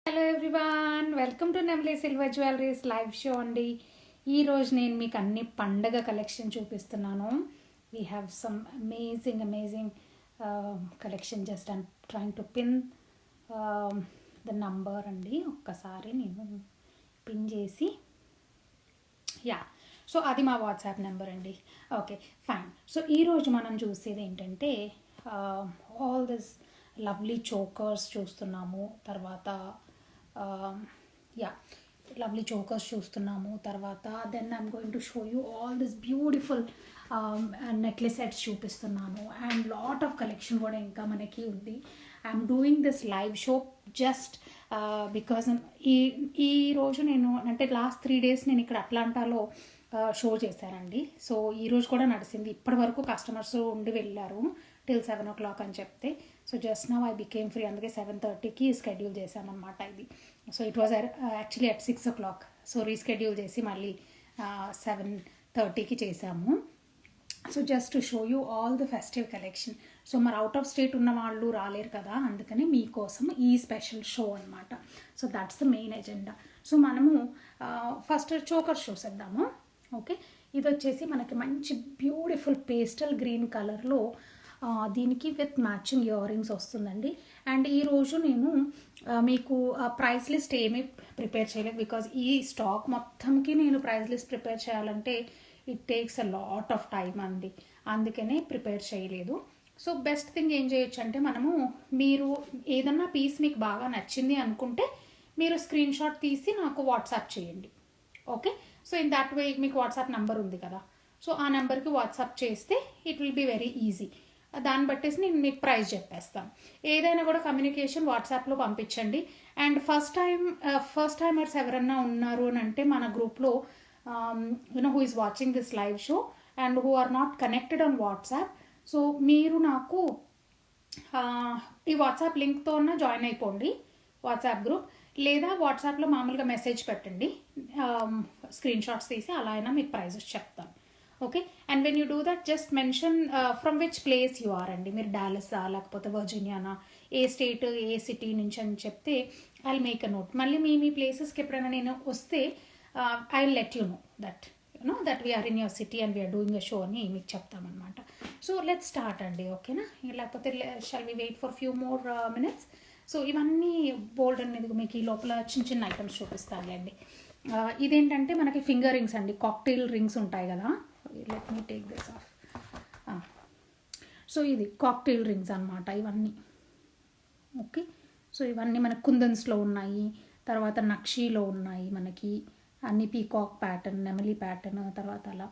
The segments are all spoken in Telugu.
Hello everyone, welcome to Nemli silver jewelleries live show అండి. ఈరోజు నేను మీకు అన్ని పండగ కలెక్షన్ చూపిస్తున్నాను. We have some amazing collection. Just I'm trying to pin the number అండి. ఒక్కసారి నేను పిన్ చేసి సో అది మా వాట్సాప్ నెంబర్ అండి. Okay, fine. సో ఈరోజు మనం చూసేది ఏంటంటే ఆల్ దిస్ లవ్లీ చోకర్స్ చూస్తున్నాము. తర్వాత లవ్లీ చోకర్స్ చూస్తున్నాము. తర్వాత then I'm going to show you all this beautiful necklace sets చూపిస్తున్నాను. అండ్ లాట్ ఆఫ్ కలెక్షన్ కూడా ఇంకా మనకి ఉంది. I'm doing this live show just because ఈ రోజు నేను అంటే లాస్ట్ 3 days నేను ఇక్కడ అట్లాంటాలో షో చేశానండి. సో ఈరోజు కూడా నడిచింది. ఇప్పటి వరకు కస్టమర్స్ ఉండి వెళ్ళారు టిల్ 7 o'clock అని చెప్తే. So just now I became free, అందుకే 7:30కి స్కెడ్యూల్ చేశామన్నమాట ఇది. So it was actually at 6 o'clock. So reschedule చేసి మళ్ళీ 7:30కి చేశాము. So just to show you all the festive collection. So మరి అవుట్ ఆఫ్ స్టేట్ ఉన్న వాళ్ళు రాలేరు కదా, అందుకని మీకోసం ఈ స్పెషల్ షో అనమాట. So that's the main agenda. So మనము ఫస్ట్ చోకర్ చూసేద్దాము. ఓకే, ఇది వచ్చేసి మనకి మంచి బ్యూటిఫుల్ పేస్టల్ గ్రీన్ కలర్లో దీనికి విత్ మ్యాచింగ్ ఇయర్ రింగ్స్ వస్తుందండి. అండ్ ఈరోజు నేను మీకు ప్రైస్ లిస్ట్ ఏమీ ప్రిపేర్ చేయలేదు, బికాజ్ ఈ స్టాక్ మొత్తంకి నేను ప్రైస్ లిస్ట్ ప్రిపేర్ చేయాలంటే it takes a lot of time అండి. అందుకనే ప్రిపేర్ చేయలేదు. సో బెస్ట్ థింగ్ ఏం చేయొచ్చు అంటే, మనము మీరు ఏదన్నా పీస్ మీకు బాగా నచ్చింది అనుకుంటే మీరు స్క్రీన్ షాట్ తీసి నాకు వాట్సాప్ చేయండి. Okay, so in that way మీకు వాట్సాప్ నెంబర్ ఉంది కదా, సో ఆ నెంబర్కి వాట్సాప్ చేస్తే it will be very easy. దాన్ని బట్టేసి నేను మీకు ప్రైస్ చెప్పేస్తాను. ఏదైనా కూడా కమ్యూనికేషన్ వాట్సాప్లో పంపించండి. అండ్ ఫస్ట్ టైమర్స్ ఎవరన్నా ఉన్నారు అని అంటే మన గ్రూప్లో who is watching this live show and who are not connected on WhatsApp, so మీరు నాకు ఈ వాట్సాప్ లింక్తో ఉన్న జాయిన్ అయిపోండి వాట్సాప్ గ్రూప్, లేదా వాట్సాప్లో మామూలుగా మెసేజ్ పెట్టండి, స్క్రీన్ షాట్స్ తీసి అలా అయినా మీకు ప్రైజెస్ చెప్తాను. Okay, and when you do that just mention from which place you are అండి. మీరు డాలసా లేకపోతే వర్జీనియానా, ఏ స్టేట్ ఏ సిటీ నుంచి అని చెప్తే I will make a note. మళ్ళీ మీ ప్లేసెస్కి ఎప్పుడైనా నేను వస్తే I will let you know that we're in your city and we're doing a show అని మీకు చెప్తామన్నమాట. సో లెట్స్ స్టార్ట్ అండి. ఓకేనా, లేకపోతే shall we wait for few more minutes. So ఇవన్నీ బోల్డ్ అనేది మీకు ఈ లోపల చిన్న చిన్న ఐటమ్స్ చూపిస్తానులేండి. ఇదేంటంటే మనకి ఫింగర్ రింగ్స్ అండి, కాక్టైల్ రింగ్స్ ఉంటాయి కదా. Let me take this of. So ఇది కాక్టైల్ రింగ్స్ అనమాట ఇవన్నీ. ఓకే, సో ఇవన్నీ మనకు కుందన్స్లో ఉన్నాయి, తర్వాత నక్షీలో ఉన్నాయి, మనకి అన్ని పీకాక్ ప్యాటర్న్, నెమలి ప్యాటర్న్, తర్వాత అలా.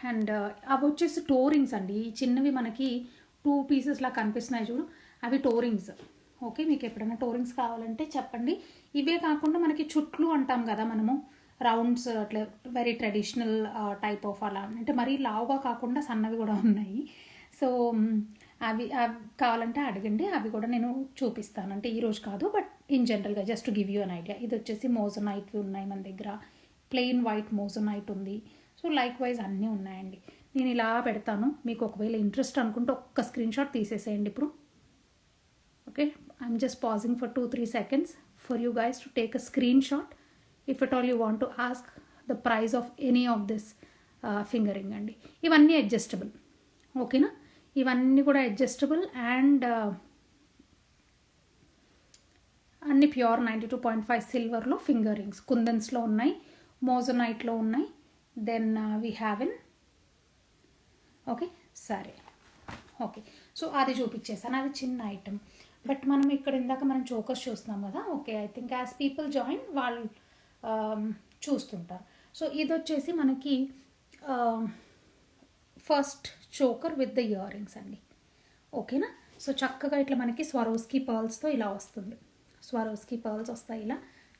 అండ్ అవి వచ్చేసి టోరింగ్స్ అండి. చిన్నవి మనకి 2 pieces లా కనిపిస్తున్నాయి చూడు, అవి టోరింగ్స్. ఓకే, మీకు ఎప్పుడైనా టోరింగ్స్ కావాలంటే చెప్పండి. ఇవే కాకుండా మనకి చుట్లు అంటాం కదా మనము, రౌండ్స్ అట్లా వెరీ ట్రెడిషనల్ టైప్ ఆఫ్ అలా, అంటే మరీ లావుగా కాకుండా సన్నవి కూడా ఉన్నాయి. సో అవి కావాలంటే అడగండి, అవి కూడా నేను చూపిస్తాను. అంటే ఈరోజు కాదు, బట్ ఇన్ జనరల్గా just to give you an idea. ఇది వచ్చేసి మోజోనైట్వి ఉన్నాయి మన దగ్గర, ప్లెయిన్ వైట్ మోజోనైట్ ఉంది. సో లైక్ వైజ్ అన్నీ ఉన్నాయండి. నేను ఇలా పెడతాను, మీకు ఒకవేళ ఇంట్రెస్ట్ అనుకుంటే ఒక్క స్క్రీన్ షాట్ తీసేసేయండి ఇప్పుడు. Okay, I'm just pausing for 2-3 seconds for you guys to take a screenshot if at all you want to ask the price of any of this finger ring అండి. ఇవన్నీ అడ్జస్టబుల్. ఓకేనా, ఇవన్నీ కూడా అడ్జస్టబుల్ అండ్ అన్ని ప్యూర్ 92.5 సిల్వర్లో ఫింగర్ రింగ్స్, కుందన్స్లో ఉన్నాయి, మోజోనైట్లో ఉన్నాయి. Then we have in. Okay, సరే. ఓకే, సో అది చూపించేసాను, అది చిన్న ఐటమ్. బట్ మనం ఇక్కడ ఇందాక మనం చోకర్స్ చూస్తున్నాం కదా. Okay, I think as people join వాళ్ళు చూస్తుంటారు. సో ఇది వచ్చేసి మనకి first choker with the ear rings అండి. ఓకేనా, సో చక్కగా ఇట్లా మనకి స్వరోస్కీ పర్ల్స్తో ఇలా వస్తుంది. స్వరోస్కీ పర్ల్స్ వస్తాయి ఇలా,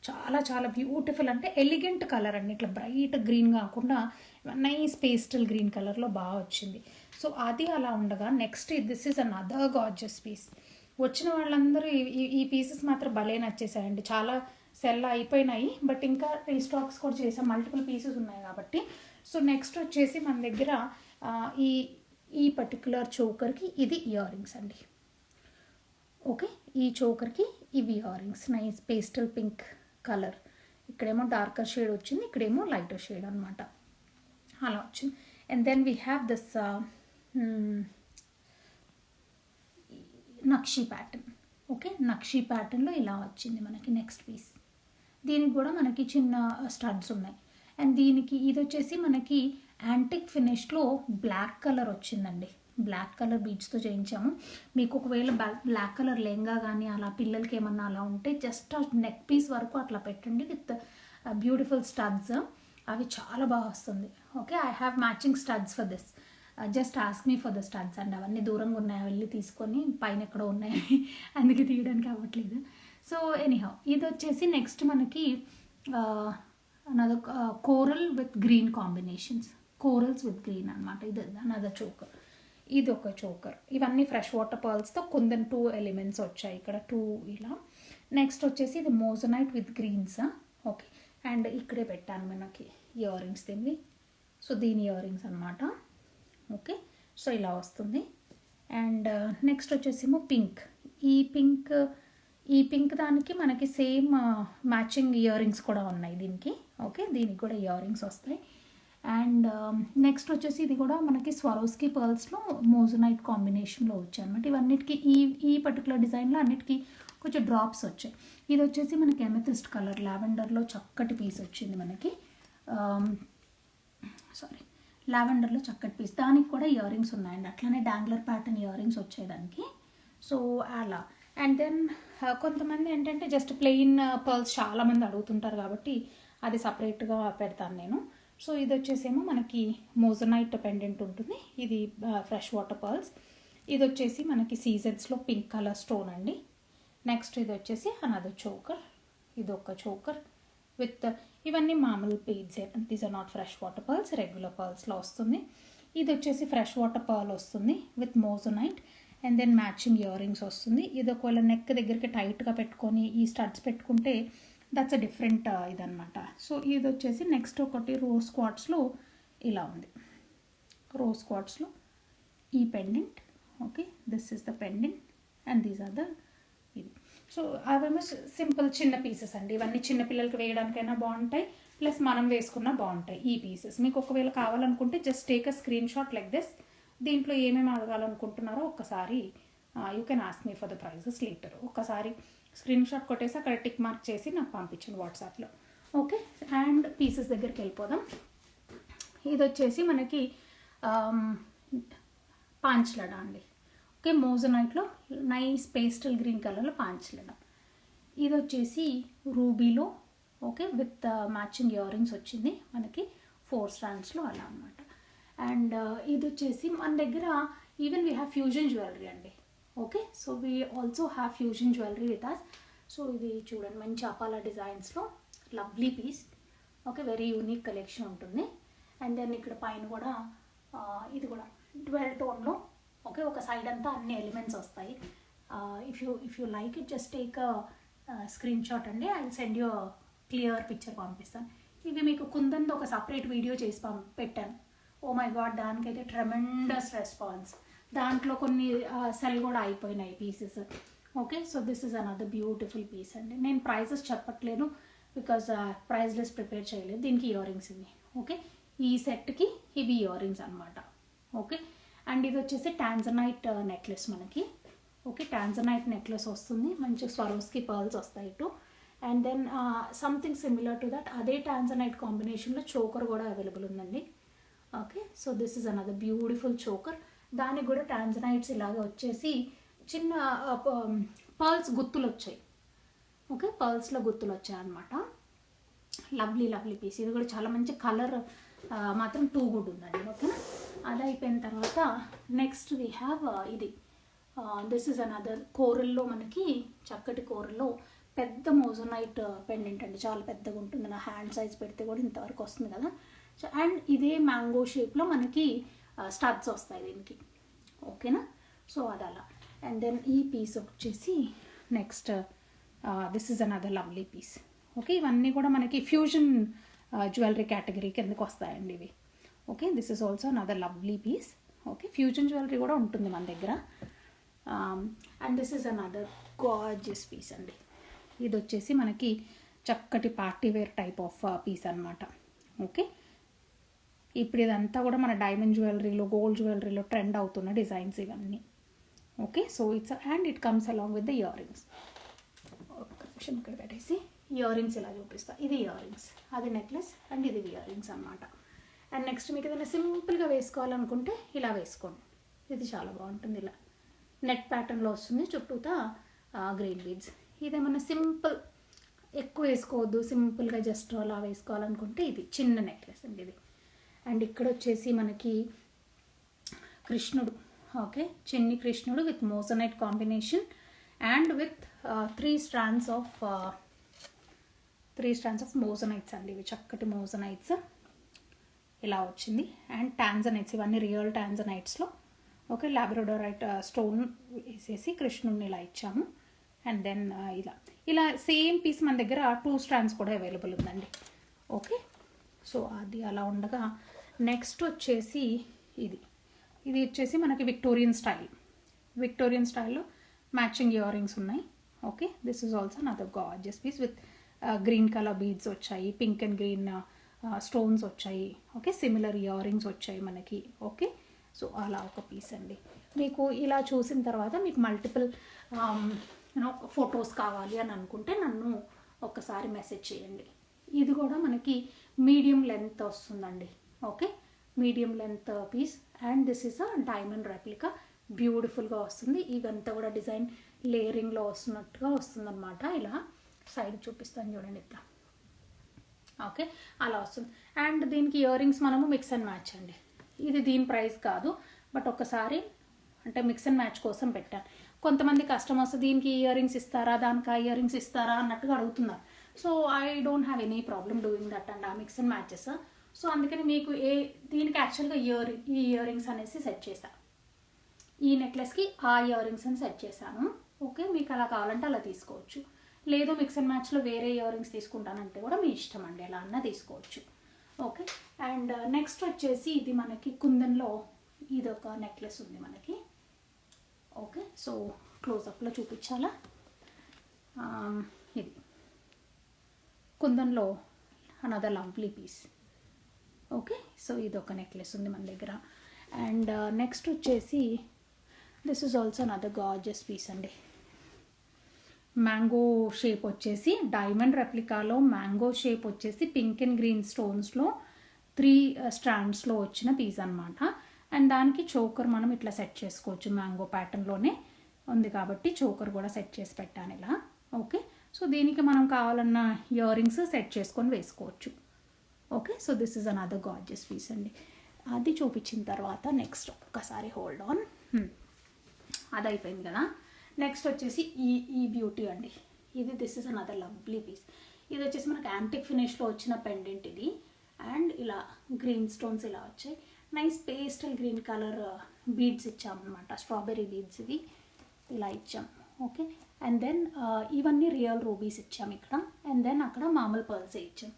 చాలా చాలా బ్యూటిఫుల్, అంటే ఎలిగెంట్ కలర్ అండి. ఇట్లా బ్రైట్ గ్రీన్ కాకుండా నైస్ పేస్టల్ గ్రీన్ కలర్లో బాగా వచ్చింది. సో అది అలా ఉండగా next this is another gorgeous piece. వచ్చిన వాళ్ళందరూ ఈ పీసెస్ మాత్రం భలే నచ్చేసాయండి. చాలా సెల్ అయిపోయినాయి, బట్ ఇంకా రీస్టాక్స్ కూడా చేసాం, మల్టిపుల్ పీసెస్ ఉన్నాయి కాబట్టి. సో నెక్స్ట్ వచ్చేసి మన దగ్గర ఈ పర్టికులర్ చోకర్కి ఇది ఇయర్ రింగ్స్ అండి. ఓకే, ఈ చోకర్కి ఇవి year rings nice pastel pink colour, ఇక్కడేమో డార్కర్ షేడ్ వచ్చింది, ఇక్కడేమో లైటర్ షేడ్ అనమాట, అలా వచ్చింది. And then we have this nakshi pattern. Okay, nakshi ప్యాటర్న్లో ఇలా వచ్చింది మనకి నెక్స్ట్ పీస్. దీనికి కూడా మనకి చిన్న స్టడ్స్ ఉన్నాయి. అండ్ దీనికి ఇది వచ్చేసి మనకి యాంటిక్ ఫినిష్లో బ్లాక్ కలర్ వచ్చిందండి, బ్లాక్ కలర్ బీడ్స్తో చేయించాము. మీకు ఒకవేళ బ్లాక్ కలర్ లెహంగా కానీ అలా పిల్లలకి ఏమన్నా అలా ఉంటే జస్ట్ నెక్ పీస్ వరకు అట్లా పెట్టండి విత్ బ్యూటిఫుల్ స్టడ్స్, అవి చాలా బాగా వస్తుంది. Okay, I have matching studs for this, just ask me for the studs and అవన్నీ దూరంగా ఉన్నాయి, వెళ్ళి తీసుకొని పైన ఎక్కడో ఉన్నాయి అందుకే తీయడానికి అవ్వట్లేదు. సో ఎనీహౌ ఇది వచ్చేసి నెక్స్ట్ మనకి another coral with green combinations, corals with green అనమాట. ఇది అనదర్ చోకర్, ఇది ఒక చోకర్. ఇవన్నీ ఫ్రెష్ వాటర్ పర్ల్స్తో కొంచెం 2 ఎలిమెంట్స్ వచ్చాయి ఇక్కడ, 2 ఇలా. నెక్స్ట్ వచ్చేసి ఇది moissanite with greens. Okay, and ఇక్కడే పెట్టాను మనకి ఇయర్ రింగ్స్ దీన్ని. సో దీని ఇయర్ రింగ్స్ అనమాట. ఓకే, సో ఇలా వస్తుంది. అండ్ నెక్స్ట్ వచ్చేసేమో పింక్. ఈ పింక్ దానికి మనకి సేమ్ మ్యాచింగ్ ఇయర్ రింగ్స్ కూడా ఉన్నాయి దీనికి. ఓకే, దీనికి కూడా ఇయర్ రింగ్స్ వస్తాయి. అండ్ నెక్స్ట్ వచ్చేసి ఇది కూడా మనకి స్వరోస్కి పర్ల్స్లో మోజనైట్ కాంబినేషన్లో వచ్చాయి అనమాట. ఇవన్నిటికీ ఈ పర్టికులర్ డిజైన్లో అన్నిటికీ కొంచెం డ్రాప్స్ వచ్చాయి. ఇది వచ్చేసి మనకి ఎమెథిస్ట్ కలర్ లావెండర్లో చక్కటి పీస్ వచ్చింది మనకి, లావెండర్లో చక్కటి పీస్, దానికి కూడా ఇయర్ రింగ్స్ ఉన్నాయండి. అట్లానే డాంగ్లర్ ప్యాటర్న్ ఇయర్ రింగ్స్ వచ్చాయి దానికి. సో అలా. అండ్ దెన్ కొంతమంది ఏంటంటే జస్ట్ ప్లెయిన్ పర్ల్స్ చాలామంది అడుగుతుంటారు కాబట్టి అది సపరేట్గా పెడతాను నేను. సో ఇది వచ్చేసేమో మనకి మోజనైట్ పెండెంట్ ఉంటుంది, ఇది ఫ్రెష్ వాటర్ పర్ల్స్. ఇది వచ్చేసి మనకి సీజన్స్లో పింక్ కలర్ స్టోన్ అండి. నెక్స్ట్ ఇది వచ్చేసి అనదర్ చోకర్, ఇది ఒక చోకర్ విత్ ఇవన్నీ మామూలు beads, these are not fresh water pearls, regular పర్ల్స్లో వస్తుంది. ఇది వచ్చేసి ఫ్రెష్ వాటర్ పర్ల్ వస్తుంది with moissanite and then matching ear rings వస్తుంది. ఇది ఒకవేళ నెక్ దగ్గరికి టైట్గా పెట్టుకొని ఈ స్టడ్స్ పెట్టుకుంటే దట్స్ అ డిఫరెంట్ ఇదనమాట. సో ఇది వచ్చేసి నెక్స్ట్ ఒకటి రోజ్ క్వార్ట్స్లో ఇలా ఉంది, రోజ్ క్వార్ట్స్లో ఈ pendant. Okay, this is the pendant and these are the ఇది. సో అవేమో సింపుల్ చిన్న పీసెస్ అండి, ఇవన్నీ చిన్నపిల్లలకి వేయడానికైనా బాగుంటాయి, ప్లస్ మనం వేసుకున్నా బాగుంటాయి ఈ పీసెస్. మీకు ఒకవేళ కావాలనుకుంటే just take a screenshot like this. దీంట్లో ఏమేమి అడగాలనుకుంటున్నారో ఒక్కసారి you can ask me for the prices later. ఒక్కసారి స్క్రీన్ షాట్ కొట్టేసి అక్కడ టిక్ మార్క్ చేసి నాకు పంపించండి వాట్సాప్లో. ఓకే, అండ్ పీసెస్ దగ్గరికి వెళ్ళిపోదాం. ఇది వచ్చేసి మనకి పాంచ్లడా అండి. ఓకే, మోజనైట్లో నైస్ పేస్టల్ గ్రీన్ కలర్లో పాంచ్లడా. ఇది వచ్చేసి రూబీలో okay with matching year rings వచ్చింది మనకి 4 స్టాండ్స్లో అలా అనమాట. అండ్ ఇది వచ్చేసి మన దగ్గర even we have fusion jewellery అండి. Okay, so we also have fusion jewellery with us. So ఇది చూడండి మంచి అపాలా డిజైన్స్లో lovely piece. Okay, very unique collection ఉంటుంది. అండ్ దెన్ ఇక్కడ పైన కూడా ఇది కూడా 12 టోన్లో. ఓకే, ఒక సైడ్ అంతా అన్ని ఎలిమెంట్స్ వస్తాయి. If you like it just take screen shot అండి, I will send you clear picture పంపిస్తాను. ఇవి మీకు కుందన్తో ఒక సపరేట్ వీడియో చేసి పెట్టాను. ఓ మై గాడ్, దానికైతే ట్రెమెండస్ రెస్పాన్స్. దాంట్లో కొన్ని సెల్ కూడా అయిపోయినాయి pieces. Okay, so this is another beautiful piece అండి. నేను ప్రైజెస్ చెప్పట్లేను బికాజ్ ప్రైస్ లిస్ట్ ప్రిపేర్ చేయలేదు. దీనికి ఇయర్ రింగ్స్ ఇవి. ఓకే, ఈ సెట్కి ఇవి ఇయర్ రింగ్స్ అనమాట. ఓకే, అండ్ ఇది వచ్చేసి టాంజనైట్ నెక్లెస్ మనకి. ఓకే, టాంజనైట్ నెక్లెస్ వస్తుంది, మంచి స్వరోస్కి పర్ల్స్ వస్తాయి ఇటు. And then something similar to that అదే టాంజనైట్ కాంబినేషన్లో చోకర్ కూడా అవైలబుల్ ఉందండి. Okay, so this is another beautiful choker. దానికి కూడా టాంజనైట్స్ ఇలాగ వచ్చేసి చిన్న పర్ల్స్ గుత్తులు వచ్చాయి. ఓకే, పర్ల్స్లో గుత్తులు వచ్చాయి అనమాట. Lovely lovely piece. ఇది కూడా చాలా మంచి కలర్ మాత్రం 2 గుడ్ ఉందండి. ఓకేనా, అది అయిపోయిన తర్వాత నెక్స్ట్ వీ హ్యావ్ ఇది. దిస్ ఇస్ అనదర్ కోరల్లో మనకి చక్కటి కోరల్లో పెద్ద మోజనైట్ పెండెంట్ అండి, చాలా పెద్దగా ఉంటుంది. నా హ్యాండ్ సైజ్ పెడితే కూడా ఇంతవరకు వస్తుంది కదా. సో అండ్ ఇదే మ్యాంగో షేప్లో మనకి స్టడ్స్ వస్తాయి దీనికి. ఓకేనా, సో అది అలా. అండ్ దెన్ ఈ పీస్ వచ్చేసి next this is another lovely piece. Okay, ఇవన్నీ కూడా మనకి ఫ్యూజన్ జ్యువెలరీ కేటగిరీ కిందకి వస్తాయండి ఇవి. Okay, this is also another lovely piece. Okay, fusion jewellery కూడా ఉంటుంది మన దగ్గర. And this is another gorgeous piece అండి. ఇది వచ్చేసి మనకి చక్కటి party wear type of piece అనమాట. ఓకే, ఇప్పుడు ఇదంతా కూడా మన డైమండ్ జ్యువెలరీలో, గోల్డ్ జ్యువెలరీలో ట్రెండ్ అవుతున్న డిజైన్స్ ఇవన్నీ. Okay, so it's and it comes along with the ear rings. ఒక నిమిషం ఇక్కడ పెట్టేసి ఇయర్ రింగ్స్ ఇలా చూపిస్తా. ఇది ఇయర్ రింగ్స్, అది నెక్లెస్, అండ్ ఇది ఇయర్ రింగ్స్ అనమాట. అండ్ నెక్స్ట్ మీకు ఏదైనా సింపుల్గా వేసుకోవాలనుకుంటే ఇలా వేసుకోండి. ఇది చాలా బాగుంటుంది. ఇలా నెట్ ప్యాటర్న్లో వస్తుంది, చుట్టూతా గ్రీన్ బీడ్స్. ఇదేమన్నా సింపుల్, ఎక్కువ వేసుకోవద్దు, సింపుల్గా జస్ట్ అలా వేసుకోవాలనుకుంటే ఇది చిన్న నెక్లెస్ అండి ఇది. అండ్ ఇక్కడ వచ్చేసి మనకి కృష్ణుడు. ఓకే, చిన్ని కృష్ణుడు with moissanite combination and with 3 strands of మోజనైట్స్ అండి. ఇవి చక్కటి మోజనైట్స్ ఇలా వచ్చింది. అండ్ టాంజనైట్స్, ఇవన్నీ రియల్ టాంజనైట్స్లో. ఓకే, లాబ్రడోరైట్ స్టోన్ వేసేసి కృష్ణుడిని ఇలా ఇచ్చాము. అండ్ దెన్ ఇలా సేమ్ పీస్ మన దగ్గర 2 strands కూడా అవైలబుల్ ఉందండి. ఓకే, సో అది అలా ఉండగా నెక్స్ట్ వచ్చేసి ఇది వచ్చేసి మనకి విక్టోరియన్ స్టైల్లో మ్యాచింగ్ ఇయర్ రింగ్స్ ఉన్నాయి. Okay, this is also another gorgeous piece with green colour beads వచ్చాయి, పింక్ అండ్ గ్రీన్ స్టోన్స్ వచ్చాయి. ఓకే, సిమిలర్ ఇయర్ రింగ్స్ వచ్చాయి మనకి. ఓకే, సో అలా ఒక పీస్ అండి. మీకు ఇలా చూసిన తర్వాత మీకు మల్టిపుల్ ఫొటోస్ కావాలి అని అనుకుంటే నన్ను ఒక్కసారి మెసేజ్ చేయండి. ఇది కూడా మనకి మీడియం లెంత్ వస్తుందండి. Okay, medium length piece and this is a diamond replica. బ్యూటిఫుల్గా వస్తుంది. ఇదంతా కూడా డిజైన్ లేయరింగ్లో వస్తున్నట్టుగా వస్తుందన్నమాట. ఇలా సైడ్ చూపిస్తాను చూడండి, ఇట్లా. ఓకే, అలా వస్తుంది. అండ్ దీనికి ఇయర్ రింగ్స్ మనము మిక్స్ అండ్ మ్యాచ్ అండి. ఇది దీని ప్రైస్ కాదు, బట్ ఒకసారి అంటే మిక్స్ అండ్ మ్యాచ్ కోసం పెట్టాను. కొంతమంది కస్టమర్స్ దీనికి ఇయర్ రింగ్స్ ఇస్తారా, దానికి ఇయర్ రింగ్స్ ఇస్తారా అన్నట్టుగా అడుగుతున్నారు. So I don't have any problem doing that and ఆ మిక్స్ అండ్ మ్యాచెస్. సో అందుకని మీకు దీనికి యాక్చువల్గా ఈ ఇయర్ రింగ్స్ అనేసి సెట్ చేశాను. ఈ నెక్లెస్కి ఆ ఇయర్ రింగ్స్ అని సెట్ చేశాను. ఓకే, మీకు అలా కావాలంటే అలా తీసుకోవచ్చు. లేదు మిక్స్ అండ్ మ్యాచ్లో వేరే ఇయర్ రింగ్స్ తీసుకుంటానంటే కూడా మీ ఇష్టం అండి, ఎలా అన్నా తీసుకోవచ్చు. ఓకే, అండ్ నెక్స్ట్ వచ్చేసి ఇది మనకి కుందన్లో ఇదొక నెక్లెస్ ఉంది మనకి. ఓకే, సో క్లోజప్లో చూపించాలా. ఇది కుందన్లో another lovely piece. Okay, so ఇదొక నెక్లెస్ ఉంది మన దగ్గర. అండ్ నెక్స్ట్ వచ్చేసి this is also another gorgeous piece అండి. మ్యాంగో షేప్ వచ్చేసి డైమండ్ రెప్లికాలో మ్యాంగో షేప్ వచ్చేసి పింక్ అండ్ గ్రీన్ స్టోన్స్లో 3 strandsలో వచ్చిన పీస్ అనమాట. అండ్ దానికి చోకర్ మనం ఇట్లా సెట్ చేసుకోవచ్చు. మ్యాంగో ప్యాటర్న్లోనే ఉంది కాబట్టి చోకర్ కూడా సెట్ చేసి పెట్టాను ఇలా. ఓకే, సో దీనికి మనం కావాలన్న ఇయర్ రింగ్స్ సెట్ చేసుకొని వేసుకోవచ్చు. Okay, so this is another gorgeous piece అండి. అది చూపించిన తర్వాత నెక్స్ట్ ఒక్కసారి హోల్డ్ ఆన్. అది అయిపోయింది కదా. నెక్స్ట్ వచ్చేసి ఈ బ్యూటీ అండి. This is another lovely piece. ఇది వచ్చేసి మనకి యాంటిక్ ఫినిష్లో వచ్చిన పెండెంట్ ఇది. అండ్ ఇలా గ్రీన్ స్టోన్స్ ఇలా వచ్చాయి. Nice pastel green colour beads ఇచ్చామన్నమాట, స్ట్రాబెర్రీ బీడ్స్ ఇవి ఇలా ఇచ్చాం. ఓకే, అండ్ దెన్ ఇవన్నీ రియల్ రూబీస్ ఇచ్చాం ఇక్కడ. అండ్ దెన్ అక్కడ మామూలు పర్ల్సే ఇచ్చాం.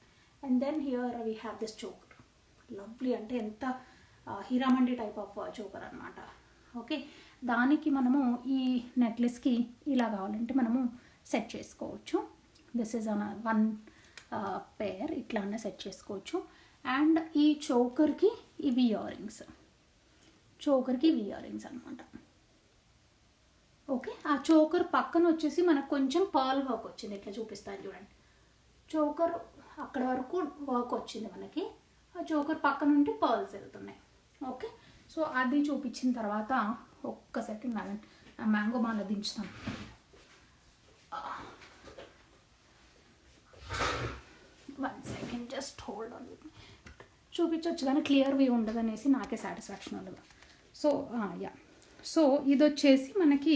And then here we have this choker. Lovely అంటే ఎంత హీరామండి టైప్ ఆఫ్ చోకర్ అనమాట. ఓకే, దానికి మనము ఈ నెక్లెస్కి ఇలా కావాలంటే మనము సెట్ చేసుకోవచ్చు. దిస్ ఈజ్ వన్ పేర్ ఇట్లా అన్న సెట్ చేసుకోవచ్చు. అండ్ ఈ చోకర్కి ఇవి ఇయర్ రింగ్స్, అనమాట. ఓకే, ఆ చోకర్ పక్కన వచ్చేసి మనకు కొంచెం పర్ల్ వర్క్ వచ్చింది. ఇట్లా చూపిస్తాను చూడండి. చోకర్ అక్కడ వరకు వర్క్ వచ్చింది మనకి. ఆ చోకర్ పక్కన నుండి పర్ల్స్ వెళ్తున్నాయి. ఓకే, సో అది చూపించిన తర్వాత ఒక్క సెకండ్ మ్యాంగో మాల దించుతాను. One second just hold on. చూపించవచ్చు కానీ క్లియర్ వ్యూ ఉండదు అనేసి నాకే సాటిస్ఫాక్షన్ ఉండదు. సో యా, సో ఇది వచ్చేసి మనకి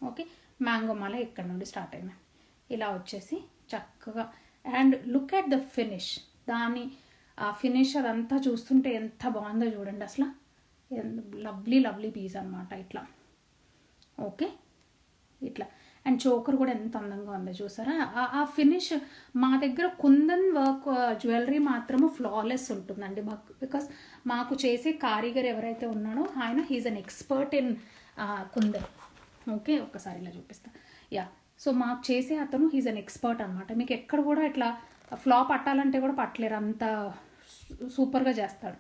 ఓకే మ్యాంగో మాల ఇక్కడ నుండి స్టార్ట్ అయింది. ఇలా వచ్చేసి చక్కగా and look at the finish. దాని ఫినిష్ అదంతా చూస్తుంటే ఎంత బాగుందో చూడండి అసలు. లవ్లీ పీస్ అనమాట ఇట్లా. ఓకే, ఇట్లా అండ్ చోకర్ కూడా ఎంత అందంగా ఉందో చూసారా. ఆ ఫినిష్ మా దగ్గర కుందన్ వర్క్ జ్యువెలరీ మాత్రము ఫ్లాలెస్ ఉంటుందండి మాకు. బికాస్ మాకు చేసే కారీగర్ ఎవరైతే ఉన్నాడో ఆయన he's an expert in kundan. Okay, ఒక్కసారి ఇలా చూపిస్తా. యా, సో మాకు చేసే అతను హీజ్ అన్ ఎక్స్పర్ట్ అనమాట. మీకు ఎక్కడ కూడా ఇట్లా ఫ్లాప్ పట్టాలంటే కూడా పట్టలేరు, అంత సూపర్గా చేస్తాడు.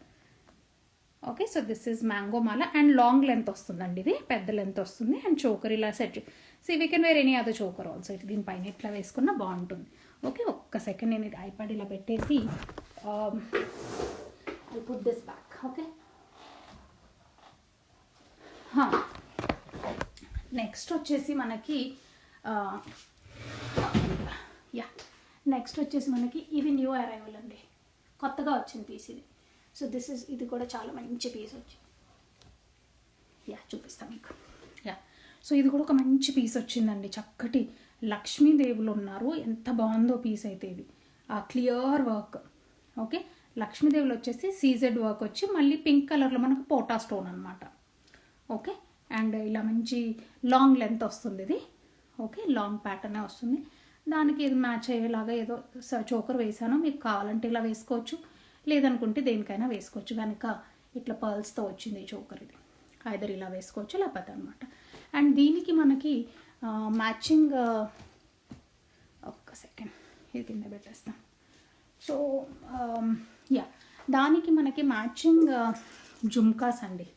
Okay, so this is mango mala and long length వస్తుందండి, ఇది పెద్ద లెంత్ వస్తుంది. అండ్ చోకర్ ఇలా set. So we can wear any other choker also. దీనిపైన ఇట్లా వేసుకున్నా బాగుంటుంది. ఓకే, ఒక్క సెకండ్ నేను ఇది ఐప్యాడ్ ఇలా పెట్టేసి I put this back. Okay, next వచ్చేసి మనకి నెక్స్ట్ వచ్చేసి మనకి ఇది న్యూ అరైవల్ అండి, కొత్తగా వచ్చిన పీస్ ఇది. సో ఇది కూడా చాలా మంచి పీస్ వచ్చింది. చూపిస్తాను మీకు. సో ఇది కూడా ఒక మంచి పీస్ వచ్చిందండి, చక్కటి లక్ష్మీదేవులు ఉన్నారు. ఎంత బాగుందో పీస్ అయితే ఇది, క్లియర్ వర్క్. ఓకే, లక్ష్మీదేవులు వచ్చేసి సీజెడ్ వర్క్ వచ్చి మళ్ళీ పింక్ కలర్లో మనకు పోటా స్టోన్ అనమాట. ఓకే, అండ్ ఇలా మంచి లాంగ్ లెంత్ వస్తుంది ఇది. ఓకే, లాంగ్ ప్యాటర్నే వస్తుంది. దానికి ఇది మ్యాచ్ అయ్యేలాగా ఏదో చోకర్ వేసాను. మీకు కావాలంటే ఇలా వేసుకోవచ్చు, లేదనుకుంటే దేనికైనా వేసుకోవచ్చు. కనుక ఇట్లా పర్ల్స్తో వచ్చింది చోకర్. ఇది ఐదర్ ఇలా వేసుకోవచ్చు లేకపోతే అనమాట. అండ్ దీనికి మనకి మ్యాచింగ్, ఒక్క సెకండ్ ఇది కింద పెట్టేస్తాం. సో దానికి మనకి మ్యాచింగ్ జుమ్కాస్ అండి,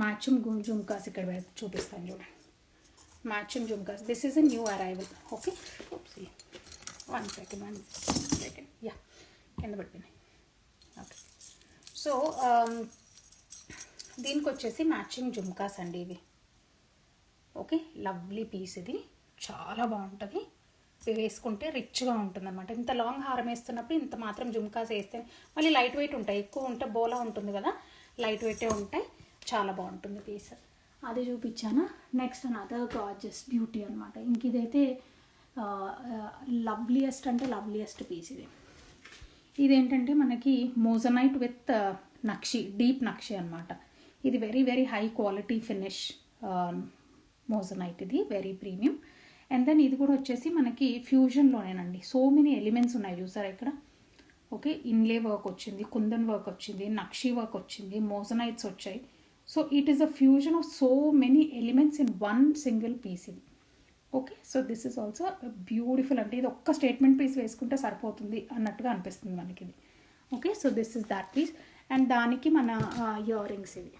మ్యాచింగ్ జుమ్కాస్ ఇక్కడ చూపిస్తాను చూడండి. Matching jhumkas, this is a new arrival. Okay, one second కింద పెట్టింది. ఓకే, సో దీనికి వచ్చేసి మ్యాచింగ్ జుమ్కాస్ అండి ఇవి. ఓకే, లవ్లీ పీస్ ఇది, చాలా బాగుంటుంది. ఇవి వేసుకుంటే రిచ్గా ఉంటుంది అనమాట. ఇంత లాంగ్ హారం వేస్తున్నప్పుడు ఇంత మాత్రం జుమ్కాస్ వేస్తే మళ్ళీ లైట్ వెయిట్ ఉంటాయి. ఎక్కువ ఉంటే బోలా ఉంటుంది కదా, లైట్ వెయిటే ఉంటాయి. చాలా బాగుంటుంది పీస్. అది చూపించాను. నెక్స్ట్ అనదర్ గార్జియస్ బ్యూటీ అనమాట. ఇంక ఇదైతే లవ్లియస్ట్ అంటే లవ్లియస్ట్ పీస్ ఇది. ఇదేంటంటే మనకి మోజనైట్ విత్ నక్షి, డీప్ నక్షి అనమాట. ఇది very very high quality finish moissanite, ఇది వెరీ ప్రీమియం. అండ్ దెన్ ఇది కూడా వచ్చేసి మనకి ఫ్యూజన్లోనేనండి. సో మెనీ ఎలిమెంట్స్ ఉన్నాయి చూసారా ఇక్కడ. ఓకే, ఇన్లే వర్క్ వచ్చింది, కుందన్ వర్క్ వచ్చింది, నక్షి వర్క్ వచ్చింది, మోజనైట్స్ వచ్చాయి. So it is a fusion of so many elements in one single piece ఇది. Okay, so this is also beautiful. అంటే ఇది ఒక్క స్టేట్మెంట్ పీస్ వేసుకుంటే సరిపోతుంది అన్నట్టుగా అనిపిస్తుంది మనకి ఇది. Okay, so this is that piece. And దానికి మన ఇయర్ రింగ్స్ ఇవి.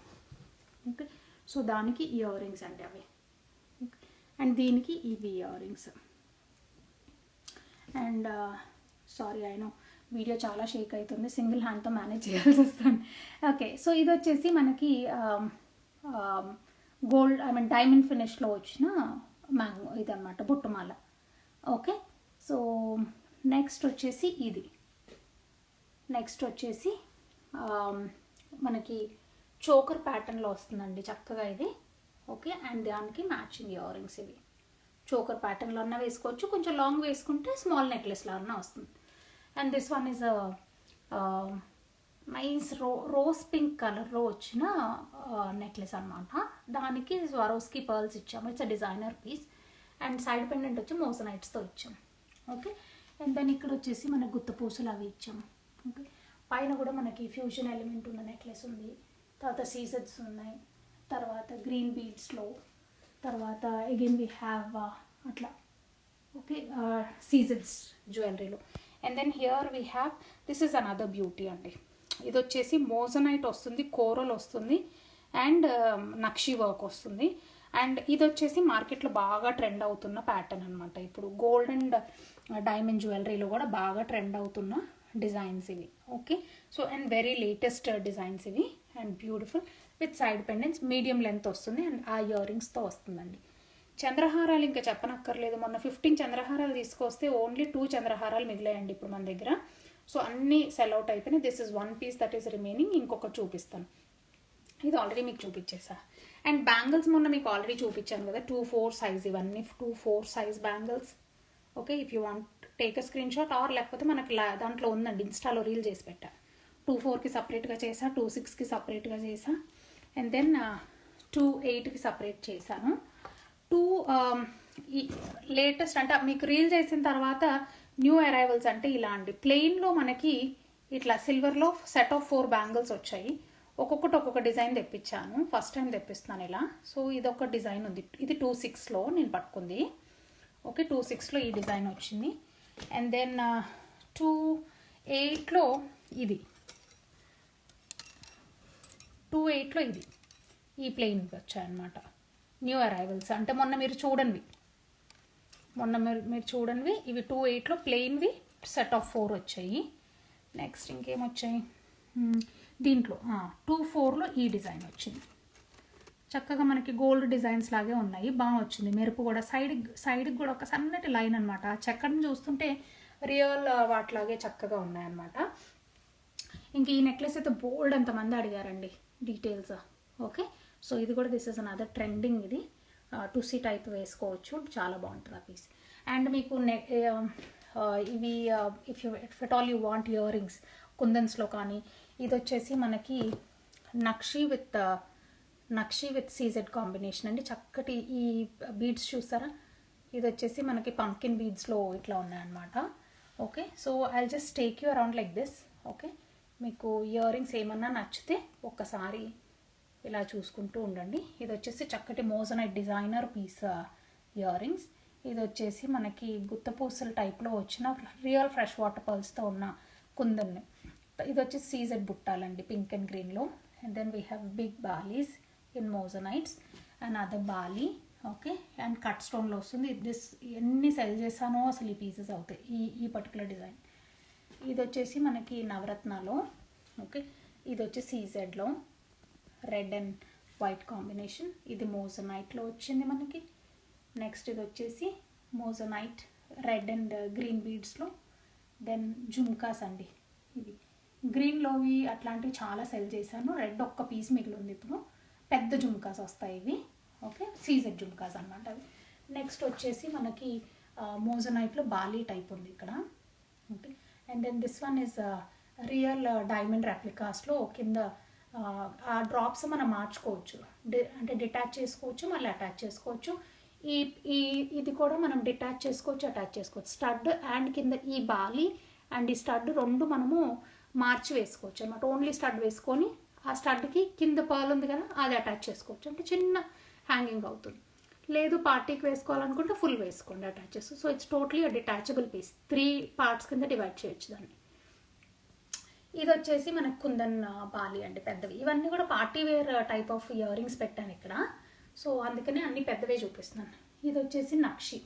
ఓకే, సో దానికి ఇయర్ రింగ్స్ అంటే అవి. అండ్ దీనికి ఇవి ear rings. And sorry I know video చాలా షేక్ అవుతుంది, సింగిల్ హ్యాండ్తో మేనేజ్ చేయాల్సి వస్తుంది. ఓకే, సో ఇది వచ్చేసి మనకి గోల్డ్ డైమండ్ ఫినిష్లో వచ్చిన మ్యాంగో ఇదన్నమాట, బుట్టుమాల. ఓకే, సో నెక్స్ట్ వచ్చేసి ఇది. నెక్స్ట్ వచ్చేసి మనకి చోకర్ ప్యాటర్న్లో వస్తుందండి చక్కగా ఇది. ఓకే, అండ్ దానికి మ్యాచింగ్ ఇయర్ రింగ్స్ ఇవి. చోకర్ ప్యాటర్న్లో అన్నా వేసుకోవచ్చు, కొంచెం లాంగ్ వేసుకుంటే స్మాల్ నెక్లెస్లో అన్నా వస్తుంది. And this one is nice rose pink కలర్లో వచ్చిన నెక్లెస్ అనమాట. దానికి స్వరోస్కి పర్ల్స్ ఇచ్చాము. It's a designer piece. And side pendant వచ్చి మోసనైట్స్తో ఇచ్చాము. ఓకే, అండ్ దాని ఇక్కడ వచ్చేసి మనకు గుత్తపూసలు అవి ఇచ్చాము. ఓకే, పైన కూడా మనకి ఫ్యూజన్ ఎలిమెంట్ ఉన్న నెక్లెస్ ఉంది. తర్వాత సీజెడ్స్ ఉన్నాయి. తర్వాత గ్రీన్ బీడ్స్లో, తర్వాత అగైన్ వీ హ్యావ్ అట్లా. ఓకే, సీజెడ్స్ జ్యువెలరీలో. And then here we have, this is another beauty అండి. ఇది వచ్చేసి మోజనైట్ వస్తుంది, కోరల్ వస్తుంది, అండ్ నక్షి వర్క్ వస్తుంది. అండ్ ఇది వచ్చేసి మార్కెట్లో బాగా ట్రెండ్ అవుతున్న ప్యాటర్న్ అనమాట. ఇప్పుడు గోల్డ్ అండ్ డైమండ్ జ్యువెలరీలో కూడా బాగా ట్రెండ్ అవుతున్న డిజైన్స్ ఇవి. Okay, so and very latest designs ఇవి. And beautiful with side pendants, medium length వస్తుంది. అండ్ ఆ ఇయర్ రింగ్స్తో వస్తుందండి. చంద్రహారాలు ఇంకా చెప్పనక్కర్లేదు. మొన్న 15 చంద్రహారాలు తీసుకొస్తే ఓన్లీ 2 చంద్రహారాలు మిగిలాయండి ఇప్పుడు మన దగ్గర. సో అన్నీ సెల్ అవుట్ అయిపోయినాయి. This is one peace that is remaining. ఇంకొకటి చూపిస్తాను, ఇది ఆల్రెడీ మీకు చూపించేసా. అండ్ బ్యాంగిల్స్ మొన్న మీకు ఆల్రెడీ చూపించాను కదా, 2-4 సైజ్, ఇవన్నీ 2-4 size bangles. Okay, if you want take a screenshot, or లేకపోతే మనకి దాంట్లో ఉందండి, ఇన్స్టాలో రీల్ చేసి పెట్టా. 2-4కి సపరేట్గా చేసా, 2-6కి సపరేట్గా చేసా, అండ్ దెన్ 2-8కి సపరేట్ చేశాను. 2 లేటెస్ట్ అంటే మీకు రీల్ చేసిన తర్వాత న్యూ అరైవల్స్ అంటే ఇలా అండి. ప్లెయిన్లో మనకి ఇట్లా సిల్వర్లో సెట్ ఆఫ్ 4 బ్యాంగిల్స్ వచ్చాయి. ఒక్కొక్కటి ఒక్కొక్క డిజైన్ తెప్పించాను, ఫస్ట్ టైం తెప్పిస్తున్నాను ఇలా. సో ఇది ఒక డిజైన్ ఉంది, ఇది 2/6లో నేను పట్టుకుంది. ఓకే, 2/6లో ఈ డిజైన్ వచ్చింది. అండ్ దెన్ 2/8లో ఇది, 2/8లో ఇది ఈ ప్లెయిన్ వచ్చాయన్నమాట. న్యూ అరైవల్స్ అంటే మొన్న మీరు చూడండి ఇవి 2/8లో ప్లెయిన్వి సెట్ ఆఫ్ 4 వచ్చాయి. నెక్స్ట్ ఇంకేమొచ్చాయి దీంట్లో 2/4లో ఈ డిజైన్ వచ్చింది. చక్కగా మనకి గోల్డ్ డిజైన్స్ లాగే ఉన్నాయి, బాగా వచ్చింది. మెరుపు కూడా సైడ్కి కూడా ఒక సన్నటి లైన్ అనమాట. చెక్కని చూస్తుంటే రియల్ వాటిలాగే చక్కగా ఉన్నాయన్నమాట. ఇంక ఈ నెక్లెస్ అయితే బోల్డ్ అంతమంది అడిగారండి డీటెయిల్స్. ఓకే, సో ఇది కూడా దిస్ ఇస్ అనదర్ ట్రెండింగ్. ఇది 2C టైప్ వేసుకోవచ్చు, చాలా బాగుంటుంది ఆ పీస్. అండ్ మీకు ఇవి if at all you want ear rings కుందన్స్లో కానీ, ఇది వచ్చేసి మనకి నక్షి విత్ సీజెడ్ కాంబినేషన్ అండి. చక్కటి ఈ బీడ్స్ చూస్తారా, ఇది వచ్చేసి మనకి పంకిన్ బీడ్స్లో ఇట్లా ఉన్నాయన్నమాట. Okay, so I just take you around like this. Okay, మీకు ఇయర్ రింగ్స్ ఏమన్నా నచ్చితే ఒక్కసారి ఇలా చూసుకుంటూ ఉండండి. ఇది వచ్చేసి చక్కటి moissanite designer piece earrings. ఇది వచ్చేసి మనకి గుత్తపూసల టైప్లో వచ్చిన రియల్ ఫ్రెష్ వాటర్ పర్ల్స్తో ఉన్న కుందన్. ఇది వచ్చేసి సీజెడ్ బుట్టాలండి, పింక్ అండ్ గ్రీన్లో. And then we have big balis in moissanites and other bali. Okay, and cut స్టోన్లో వస్తుంది. దిస్ ఎన్ని సెల్ చేశానో అసలు ఈ పీసెస్ అవుతాయి, ఈ పర్టికులర్ డిజైన్. ఇది వచ్చేసి మనకి నవరత్నాలో. ఓకే, ఇది వచ్చి సీజెడ్లో రెడ్ అండ్ వైట్ కాంబినేషన్. ఇది మోజనైట్లో వచ్చింది మనకి. నెక్స్ట్ ఇది వచ్చేసి మోజనైట్ రెడ్ అండ్ గ్రీన్ బీడ్స్లో. దెన్ జుమ్కాస్ అండి, ఇవి గ్రీన్లోవి అట్లాంటివి చాలా సెల్ చేశాను. రెడ్ ఒక్క పీస్ మిగిలింది, ఇప్పుడు పెద్ద జుమ్కాస్ వస్తాయి ఇవి. ఓకే, సీజెడ్ జుమ్కాస్ అనమాట అవి. నెక్స్ట్ వచ్చేసి మనకి మోజనైట్లో బాలీ టైప్ ఉంది ఇక్కడ. Okay, and then this one is real diamond రెప్లికాస్లో. కింద ఆ డ్రాప్స్ మనం మార్చుకోవచ్చు, అంటే డిటాచ్ చేసుకోవచ్చు, మళ్ళీ అటాచ్ చేసుకోవచ్చు. ఇది కూడా మనం డిటాచ్ చేసుకోవచ్చు, అటాచ్ చేసుకోవచ్చు. స్టడ్ అండ్ కింద ఈ బాలీ అండ్ ఈ స్టడ్ రెండు మనము మార్చి వేసుకోవచ్చు అన్నమాట. ఓన్లీ స్టడ్ వేసుకొని ఆ స్టడ్కి కింద పర్ల్ ఉంది కదా, అది అటాచ్ చేసుకోవచ్చు, అంటే చిన్న హ్యాంగింగ్ అవుతుంది. లేదు పార్టీకి వేసుకోవాలనుకుంటే ఫుల్ వేసుకోండి అటాచ్ చేసి. So it's totally detachable piece. 3 parts కింద డివైడ్ చేయొచ్చు దాన్ని. ఇది వచ్చేసి మనకు కుందన్ బాలి అండి, పెద్దవి. ఇవన్నీ కూడా party wear type of earrings పెట్టాను ఇక్కడ, సో అందుకనే అన్ని పెద్దవే చూపిస్తున్నాను. ఇది వచ్చేసి నక్షి.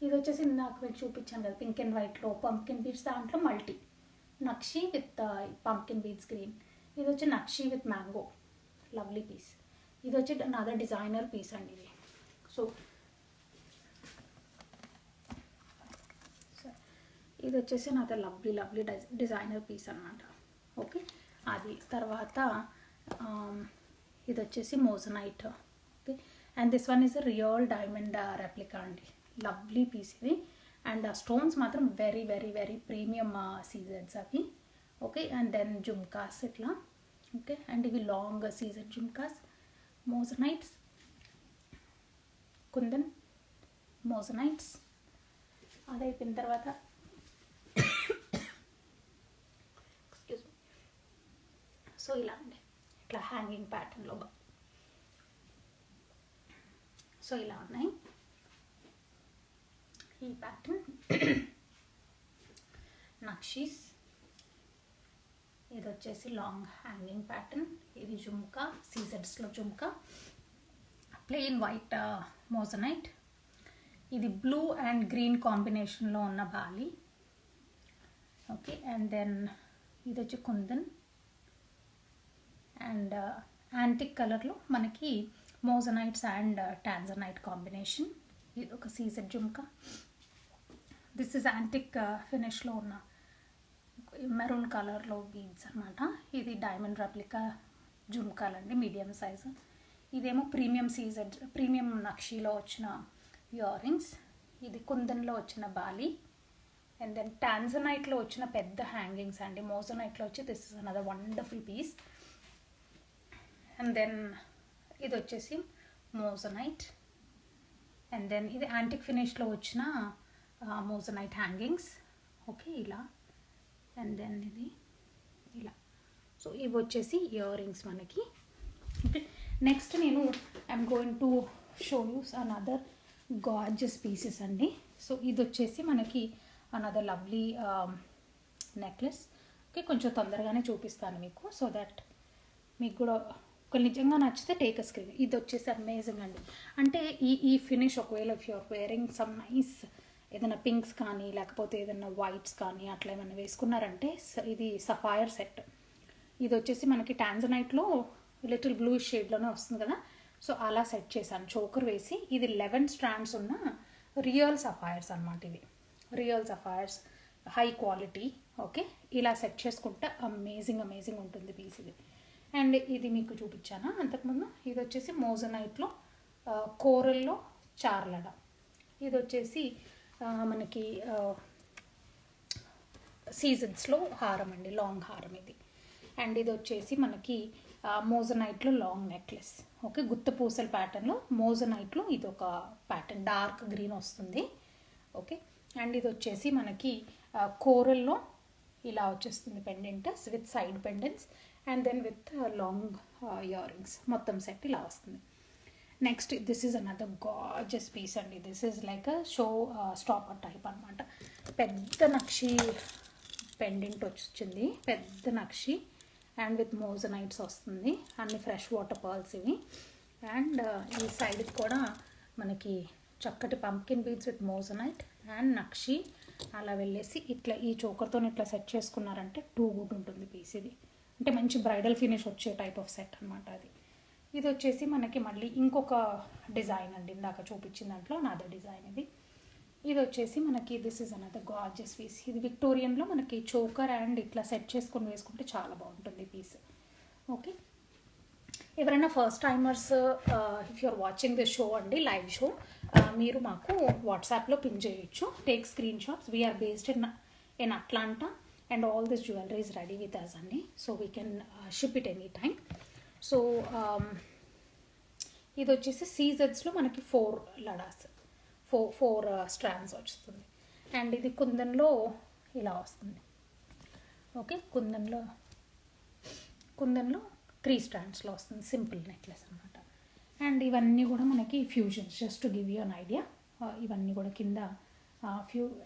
ఇది వచ్చేసి నాకు మీకు చూపించాను కదా పింక్ అండ్ వైట్లో పంకిన్ బీడ్స్, దాంట్లో multi nakshi with pumpkin beads green. ఇది వచ్చి నక్షి విత్ మ్యాంగో, లవ్లీ పీస్. ఇది వచ్చి నాదర్ డిజైనర్ పీస్ అండి ఇది. సో ఇది వచ్చేసి నాతో లవ్లీ డిజైనర్ పీస్ అనమాట. ఓకే, అది తర్వాత ఇది వచ్చేసి moissanite. Okay, and this one is real diamond replica అండి, లవ్లీ పీస్ ఇది. అండ్ ఆ స్టోన్స్ మాత్రం వెరీ వెరీ వెరీ ప్రీమియం సీజెడ్స్ అవి. ఓకే, అండ్ దెన్ జుమ్కాస్ ఇట్లా. ఓకే, అండ్ ఇవి లాంగ్ సీజెడ్ జుమ్కాస్, మోజనైట్స్, కుందన్ మోజనైట్స్. అది అయిపోయిన తర్వాత సో ఇలా అండి, ఇట్లా హ్యాంగింగ్ ప్యాటర్న్లో. సో ఇలా ఉన్నాయి ఈ ప్యాటర్న్. నక్షీస్. ఇది వచ్చేసి లాంగ్ హ్యాంగింగ్ ప్యాటర్న్. ఇది జుమ్కా, సీజెడ్స్లో జుమ్కా, ప్లెయిన్ వైట్ మోజనైట్. ఇది బ్లూ అండ్ గ్రీన్ కాంబినేషన్లో ఉన్న బాలి. ఓకే, అండ్ దెన్ ఇది వచ్చి కుందన్ అండ్ యాంటిక్ కలర్లో మనకి మోజనైట్స్ అండ్ టాంజనైట్ కాంబినేషన్. ఇది ఒక CZ jhumka. This is antique ఫినిష్లో ఉన్న మెరూన్ కలర్లో బీడ్స్ అనమాట. ఇది డైమండ్ రెప్లికా జుమ్కాలండి, మీడియం సైజు. ఇదేమో ప్రీమియం నక్షీలో వచ్చిన ఇయర్ రింగ్స్. ఇది కుందన్లో వచ్చిన బాలి. అండ్ దెన్ టాంజనైట్లో వచ్చిన పెద్ద హ్యాంగింగ్స్ అండి. మోజనైట్లో వచ్చి this is another wonderful piece. And then ఇది వచ్చేసి మోజనైట్. అండ్ దెన్ ఇది యాంటిక్ ఫినిష్లో వచ్చిన మోజనైట్ హ్యాంగింగ్స్. ఓకే, ఇలా. అండ్ దెన్ ఇది ఇలా. సో ఇవి వచ్చేసి ఇయర్ రింగ్స్ మనకి. ఓకే, నెక్స్ట్ నేను I'm going to show you another gorgeous pieces అండి. సో ఇది వచ్చేసి మనకి అనదర్ లవ్లీ నెక్లెస్. ఓకే, కొంచెం తొందరగానే చూపిస్తాను మీకు, సో దట్ మీకు కూడా నిజంగా నచ్చితే టేక్ అ స్క్రీన్. ఇది వచ్చేసి అమేజింగ్ అండి. అంటే ఈ ఫినిష్ ఒకవేళ if you're wearing some nice ఏదైనా పింక్స్ కానీ లేకపోతే ఏదైనా వైట్స్ కానీ అట్లా ఏమైనా వేసుకున్నారంటే ఇది సఫైర్ సెట్. ఇది వచ్చేసి మనకి టాంజనైట్లో లిటిల్ బ్లూ షేడ్లోనే వస్తుంది కదా, సో అలా సెట్ చేశాను చోకర్ వేసి. ఇది 11 స్ట్రాండ్స్ ఉన్న రియల్ సఫైర్స్ అనమాట. ఇది real sapphires, high quality. Okay, ఇలా సెట్ చేసుకుంటే అమేజింగ్ ఉంటుంది పీస్ ఇది. అండ్ ఇది మీకు చూపించాను అంతకుముందు. ఇది వచ్చేసి మోజనైట్లో కోరల్లో చార్లడ. ఇది వచ్చేసి మనకి సీజన్స్లో హారం అండి, లాంగ్ హారం ఇది. అండ్ ఇది వచ్చేసి మనకి మోజనైట్లో లాంగ్ నెక్లెస్. ఓకే, గుత్తపూసల ప్యాటర్న్లో మోజనైట్లో ఇది ఒక ప్యాటర్న్, డార్క్ గ్రీన్ వస్తుంది. ఓకే, అండ్ ఇది వచ్చేసి మనకి కోరల్లో ఇలా వచ్చేస్తుంది pendants with side pendants and then with long ear rings. మొత్తం సెట్ ఇలా వస్తుంది. Next this is another gorgeous piece అండి. This is like a show stopper type అనమాట. పెద్ద నక్షి పెండెంట్ వచ్చింది, పెద్ద నక్షి అండ్ విత్ మోజనైట్స్ వస్తుంది. అన్ని ఫ్రెష్ వాటర్ పర్ల్స్ ఇవి. అండ్ ఈ సైడ్కి కూడా మనకి చక్కటి pumpkin beads with moissanite and nakshi అలా వెళ్ళేసి ఇట్లా ఈ చోకర్తో ఇట్లా సెట్ చేసుకున్నారంటే టూ గుడ్ ఉంటుంది పీస్ ఇది. అంటే మంచి బ్రైడల్ ఫినిష్ వచ్చే టైప్ ఆఫ్ సెట్ అనమాట అది. ఇది వచ్చేసి మనకి మళ్ళీ ఇంకొక డిజైన్ అండి, ఇందాక చూపించిన దాంట్లో నాదే డిజైన్ ఇది. ఇది వచ్చేసి మనకి this is another gorgeous piece. ఇది విక్టోరియన్లో మనకి చోకర్ అండ్ ఇట్లా సెట్ చేసుకొని వేసుకుంటే చాలా బాగుంటుంది పీస్. ఓకే, ఎవరైనా first timers if you're watching the show అండి, లైవ్ షో, మీరు మాకు వాట్సాప్లో పిన్ చేయొచ్చు. Take screen shots. We're based in Atlanta and all this jewellery is ready with us అండి. So we can ship it any time. So ఇది వచ్చేసి సీజన్స్లో మనకి 4 లడాస్, ఫోర్ స్ట్రాండ్స్ వస్తుంది. అండ్ ఇది కుందన్లో ఇలా వస్తుంది. ఓకే, కుందన్లో 3 స్ట్రాండ్స్లో వస్తుంది, సింపుల్ నెక్లెస్ అనమాట. అండ్ ఇవన్నీ కూడా మనకి fusions, just to give you an idea. ఇవన్నీ కూడా కింద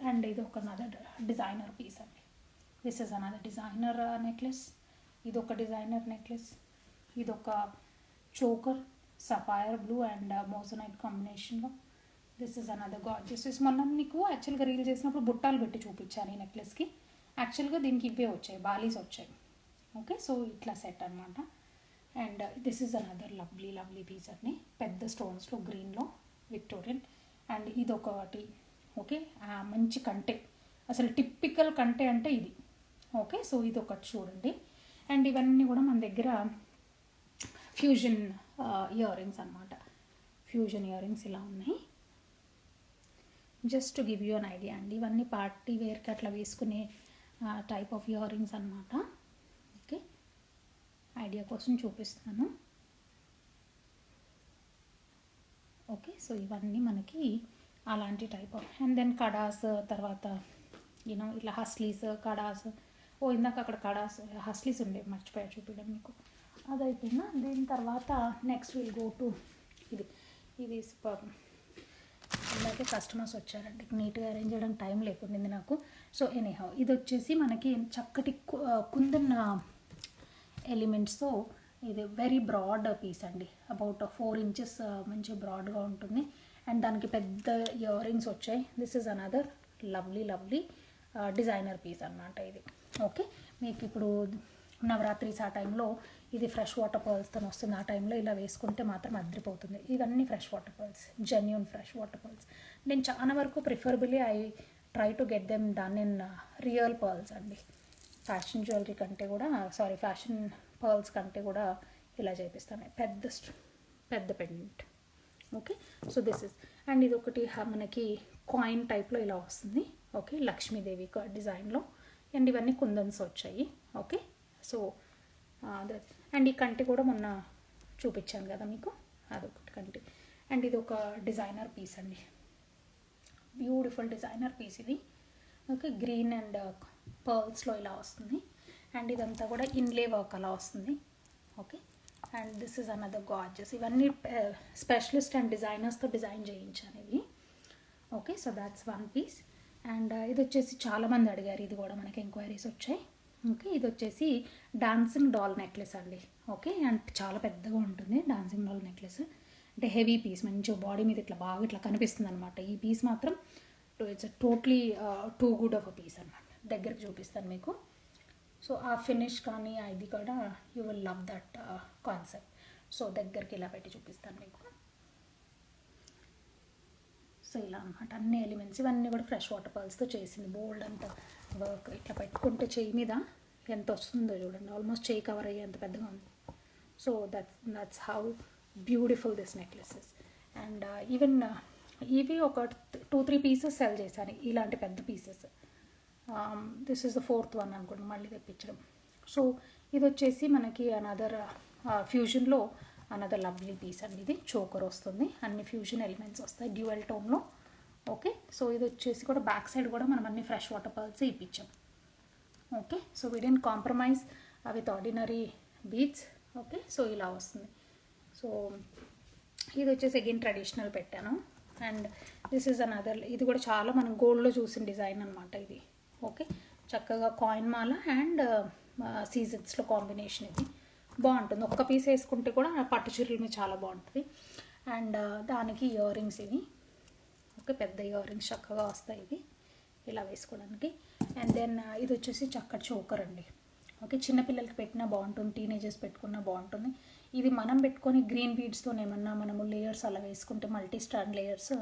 అండ్ ఇది ఒక అనదర్ డిజైనర్ పీస్ అండి. This is another designer necklace. ఇది ఒక డిజైనర్ నెక్లెస్. ఇది ఒక choker sapphire blue and moissanite కాంబినేషన్లో. This is another gorgeous piece. మొన్న మీకు యాక్చువల్గా రీల్ చేసినప్పుడు బుట్టాలు పెట్టి చూపించాను ఈ నెక్లెస్కి. యాక్చువల్గా దీనికి ఇవే వచ్చాయి, బాలీస్ వచ్చాయి. ఓకే, సో ఇట్లా సెట్ అనమాట. And this is another lovely piece అండి, పెద్ద స్టోన్స్లో గ్రీన్లో విక్టోరియన్. అండ్ ఇది ఒకటి. ఓకే, మంచి కంటే, అసలు టిపికల్ కంటే అంటే ఇది. ఓకే, సో ఇది ఒకటి చూడండి. అండ్ ఇవన్నీ కూడా మన దగ్గర ఫ్యూజన్ ఇయర్ రింగ్స్ అనమాట. ఫ్యూజన్ ఇయర్ రింగ్స్ ఇలా ఉన్నాయి. Just to give you an idea అండి. ఇవన్నీ పార్టీ వేర్కి అట్లా వేసుకునే టైప్ ఆఫ్ ఇయర్ రింగ్స్ అనమాట. ఓకే, ఐడియా కోసం చూపిస్తాను. ఓకే, సో ఇవన్నీ మనకి అలాంటి type of. And then kadas, తర్వాత యూనో ఇట్లా హస్లీస్, కడాస్. ఇందాక అక్కడ కడాస్ హస్లీస్ ఉండే, మర్చిపోయా చూపించడం మీకు. అది అయిపోయిందా. దీని తర్వాత నెక్స్ట్ విల్ గో టు ఇది ఇందాకే కస్టమర్స్ వచ్చారండి, నీట్గా అరేంజ్ చేయడానికి టైం లేకుండింది నాకు. సో ఎనీహౌ ఇది వచ్చేసి మనకి చక్కటి కుందన్ ఎలిమెంట్స్తో ఇది వెరీ బ్రాడ్ పీస్ అండి. అబౌట్ 4 inches మంచి బ్రాడ్గా ఉంటుంది. అండ్ దానికి పెద్ద ఇయర్ రింగ్స్ వచ్చాయి. This is another lovely designer piece అనమాట ఇది. ఓకే, మీకు ఇప్పుడు నవరాత్రిస్ ఆ టైంలో ఇది ఫ్రెష్ వాటర్ పర్ల్స్తో వస్తుంది. ఆ టైంలో ఇలా వేసుకుంటే మాత్రం అద్రిపోతుంది. ఇవన్నీ fresh water pearls, genuine fresh water pearls. నేను చాలా వరకు preferably I try to get them done in real pearls అండి. ఫ్యాషన్ జ్యువెలరీ కంటే కూడా, ఫ్యాషన్ పర్ల్స్ కంటే కూడా ఇలా చేపిస్తాను. పెద్ద pendant. Okay, so this is. And ఇది ఒకటి మనకి కాయిన్ టైప్లో ఇలా వస్తుంది. ఓకే, లక్ష్మీదేవి డిజైన్లో. అండ్ ఇవన్నీ కుందన్స్ వచ్చాయి. ఓకే, సో అండ్ ఈ కంటి కూడా మొన్న చూపించాను కదా మీకు, అదొకటి కంటి. అండ్ ఇది ఒక డిజైనర్ పీస్ అండి, బ్యూటిఫుల్ డిజైనర్ పీస్ ఇది. ఓకే, గ్రీన్ అండ్ పర్ల్స్లో ఇలా వస్తుంది. అండ్ ఇదంతా కూడా ఇన్లే వర్క్ అలా వస్తుంది. Okay, and this is another gorgeous. ఇవన్నీ స్పెషలిస్ట్ అండ్ డిజైనర్స్తో డిజైన్ చేయించాను ఇవి. Okay, so that's one piece. And ఇది వచ్చేసి చాలామంది అడిగారు, ఇది కూడా మనకి ఎంక్వైరీస్ వచ్చాయి. ఓకే, ఇది వచ్చేసి డాన్సింగ్ డాల్ నెక్లెస్ అండి. ఓకే, అండ్ చాలా పెద్దగా ఉంటుంది డాన్సింగ్ డాల్ నెక్లెస్. అంటే హెవీ పీస్, మంచి బాడీ మీద ఇట్లా బాగా ఇట్లా కనిపిస్తుంది అనమాట. ఈ పీస్ మాత్రం it's totally too good of a piece అనమాట. దగ్గరికి చూపిస్తాను మీకు. సో ఆ ఫినిష్ కానీ ఇది కూడా you will love that concept. So దగ్గరికి ఇలా పెట్టి చూపిస్తాను మీకు. సో ఇలా అనమాట అన్ని ఎలిమెంట్స్. ఇవన్నీ కూడా ఫ్రెష్ వాటర్ పర్ల్స్తో చేసింది. బోల్డ్ అంత వర్క్ ఇట్లా పెట్టుకుంటే చెయ్యి మీద ఎంత వస్తుందో చూడండి. ఆల్మోస్ట్ చెయ్యి కవర్ అయ్యే అంత పెద్దగా ఉంది. So that's how beautiful this necklaces. And even ఇవి ఒక 2-3 పీసెస్ సెల్ చేశాను, ఇలాంటి పెద్ద pieces. This is the 4th one అనుకోండి మళ్ళీ తెప్పించడం. సో ఇది వచ్చేసి మనకి అనదర్ ఫ్యూజన్లో అనదర్ లవ్లీ పీస్ అండి. ఇది చోకర్ వస్తుంది, అన్ని ఫ్యూజన్ ఎలిమెంట్స్ వస్తాయి డ్యూయల్ టోన్లో. ఓకే, సో ఇది వచ్చేసి కూడా బ్యాక్ సైడ్ కూడా మనం అన్ని ఫ్రెష్ వాటర్ పర్ల్స్ ఇప్పించాం. Okay, so we don't compromise with ordinary beads. Okay, so ఇలా వస్తుంది. సో ఇది వచ్చేసి అగైన్ ట్రెడిషనల్ పెట్టాను. అండ్ దిస్ ఈజ్ అనదర్, ఇది కూడా చాలా మనం గోల్డ్లో చూసిన డిజైన్ అనమాట ఇది. ఓకే, చక్కగా కాయిన్ మాల అండ్ సీజన్స్లో కాంబినేషన్. ఇది బాగుంటుంది, ఒక్క పీస్ వేసుకుంటే కూడా పట్టు చీరల మీద చాలా బాగుంటుంది. అండ్ దానికి ఇయర్ రింగ్స్ ఇవి. ఓకే, పెద్ద ఇయర్ రింగ్స్ చక్కగా వస్తాయి ఇవి ఇలా వేసుకోవడానికి. అండ్ దెన్ ఇది వచ్చేసి చక్కటి చోకర్ అండి. ఓకే, చిన్నపిల్లలకి పెట్టినా బాగుంటుంది, టీనేజర్స్ పెట్టుకున్నా బాగుంటుంది. ఇది మనం పెట్టుకొని గ్రీన్ బీడ్స్తో ఏమన్నా మనము లేయర్స్ అలా వేసుకుంటే మల్టీ స్టాండ్ లేయర్స్,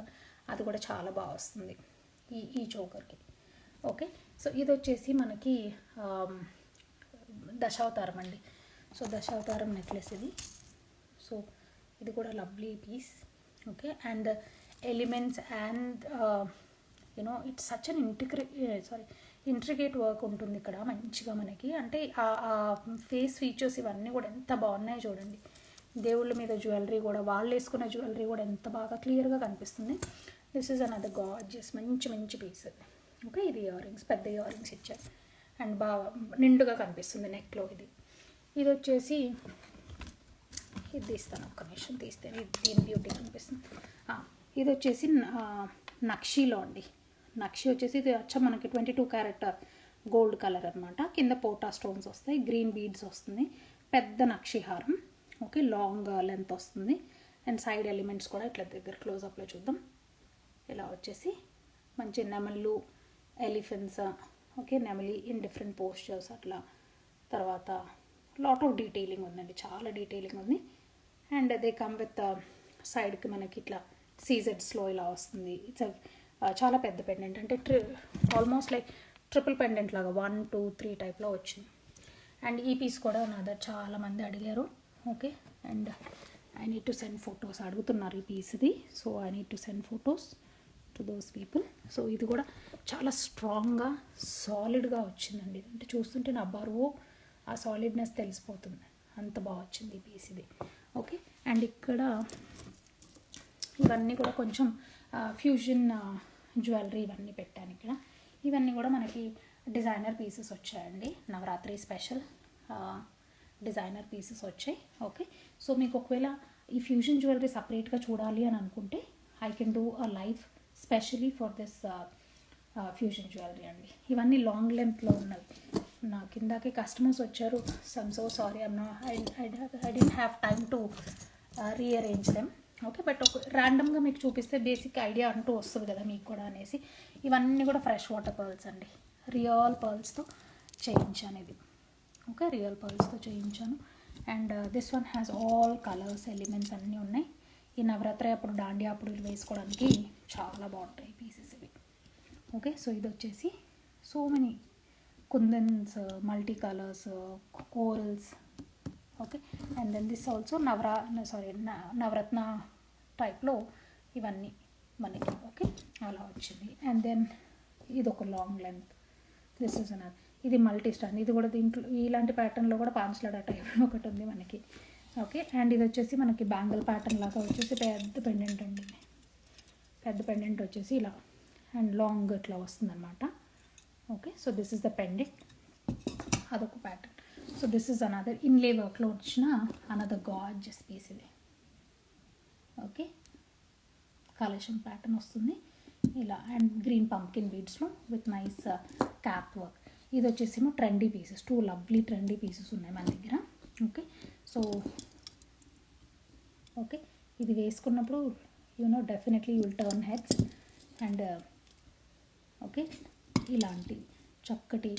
అది కూడా చాలా బాగా వస్తుంది ఈ చోకర్కి. ఓకే, సో ఇది వచ్చేసి మనకి దశావతారం అండి. సో దశావతారం నెక్లెస్ ఇది. సో ఇది కూడా lovely piece. Okay, and elements and you know it's such an intricate work ఉంటుంది ఇక్కడ మంచిగా మనకి. అంటే ఆ ఫేస్ ఫీచర్స్ ఇవన్నీ కూడా ఎంత బాగున్నాయో చూడండి. దేవుళ్ళ మీద జ్యువెలరీ కూడా, వాళ్ళు వేసుకున్న జ్యువెలరీ కూడా ఎంత బాగా క్లియర్గా కనిపిస్తుంది. దిస్ ఈజ్ అనదర్ గార్జియస్ మంచి పీస్. ఓకే, ఇది ఇయర్ రింగ్స్, పెద్ద ఇయర్ రింగ్స్ ఇచ్చారు అండ్ బాగా నిండుగా కనిపిస్తుంది నెక్లో. ఇది వచ్చేసి ఇది తీస్తాను, ఒక్క నిమిషం తీస్తే దీని బ్యూటీ కనిపిస్తుంది. ఇది వచ్చేసి నక్షీలో అండి. నక్షి వచ్చేసి ఇది వచ్చా మనకి 22 క్యారెట్ గోల్డ్ కలర్ అనమాట. కింద పోటా స్టోన్స్ వస్తాయి, గ్రీన్ బీడ్స్ వస్తుంది, పెద్ద నక్షి హారం. ఓకే, లాంగ్ లెంత్ వస్తుంది. అండ్ సైడ్ ఎలిమెంట్స్ కూడా ఇట్లా దగ్గర క్లోజప్లో చూద్దాం. ఇలా వచ్చేసి మంచి నెమళ్ళు, ఎలిఫెంట్స్. ఓకే, నెమలి ఇన్ డిఫరెంట్ పోస్చర్స్ అట్లా. తర్వాత లాట్ ఆఫ్ డీటెయిలింగ్ ఉందండి, చాలా డీటెయిలింగ్ ఉంది. అండ్ దే కమ్ విత్ సైడ్కి మనకి ఇట్లా సీజెడ్స్లో ఇలా వస్తుంది. ఇట్స్ చాలా పెద్ద పెండెంట్, అంటే ఆల్మోస్ట్ లైక్ ట్రిపుల్ పెండెంట్ లాగా 1, 2, 3 టైప్లో వచ్చింది. అండ్ ఈ పీస్ కూడా నాదర్ చాలామంది అడిగారు. Okay, and I need to send photos అడుగుతున్నారు ఈ పీస్ది. So I need to send photos to those people. సో ఇది కూడా చాలా స్ట్రాంగ్గా సాలిడ్గా వచ్చిందండి. అంటే చూస్తుంటే నా బరువు ఆ సాలిడ్నెస్ తెలిసిపోతుంది, అంత బాగా వచ్చింది ఈ పీస్ ఇది. ఓకే, అండ్ ఇక్కడ ఇవన్నీ కూడా కొంచెం ఫ్యూజన్ జ్యువెలరీ ఇవన్నీ పెట్టాను ఇక్కడ. ఇవన్నీ కూడా మనకి డిజైనర్ పీసెస్ వచ్చాయండి, నవరాత్రి స్పెషల్ డిజైనర్ పీసెస్ వచ్చాయి. ఓకే, సో మీకు ఒకవేళ ఈ ఫ్యూజన్ జ్యువెలరీ సపరేట్గా చూడాలి అని అనుకుంటే I can do a live specially for this fusion jewellery అండి. ఇవన్నీ లాంగ్ లెంత్లో ఉన్నవి. నా కిందకి కస్టమర్స్ వచ్చారు, I'm so sorry, I don't have time to rearrange them. Okay, but ఒక ర్యాండమ్గా మీకు చూపిస్తే బేసిక్ ఐడియా అంటూ వస్తుంది కదా మీకు కూడా అనేసి. ఇవన్నీ కూడా ఫ్రెష్ వాటర్ పర్ల్స్ అండి, రియల్ పర్ల్స్తో చేయించాను ఇది. ఓకే, రియల్ పర్ల్స్తో చేయించాను. And this one has all colours, elements అన్నీ ఉన్నాయి. ఈ నవరాత్రి అప్పుడు, దాండియా అప్పుడు వేసుకోవడానికి చాలా బాగుంటాయి పీసెస్ ఇవి. ఓకే, సో ఇది వచ్చేసి so many kundans, multi colours, corals. Okay, and then this also navratna టైప్లో ఇవన్నీ మనకి. ఓకే, అలా వచ్చింది. అండ్ దెన్ ఇది ఒక long length, this is another. ఇది మల్టీ స్టాండ్, ఇది కూడా దీంట్లో ఇలాంటి ప్యాటర్న్లో కూడా పాన్స్లడా టైప్ ఒకటి ఉంది మనకి. ఓకే, అండ్ ఇది వచ్చేసి మనకి బ్యాంగిల్ ప్యాటర్న్ లాగా వచ్చేసి పెద్ద పెండెంట్ అండి. పెద్ద పెండెంట్ వచ్చేసి ఇలా అండ్ లాంగ్ ఇట్లా వస్తుందన్నమాట. Okay, so this is the pendant. అదొక pattern. So this is another inlay వర్క్లో వచ్చిన అనదర్ గార్జియస్ పీస్ ఇది. ఓకే, కలెక్షన్ ప్యాటర్న్ వస్తుంది ఇలా, అండ్ గ్రీన్ పంకిన్ బీడ్స్లో విత్ నైస్ క్యాప్ వర్క్. ఇది వచ్చేసేమో trendy pieces, 2 lovely trendy pieces ఉన్నాయి మన దగ్గర. ఓకే, సో ఓకే, ఇది వేసుకున్నప్పుడు definitely you will turn heads. And okay, ఇలాంటి చక్కటి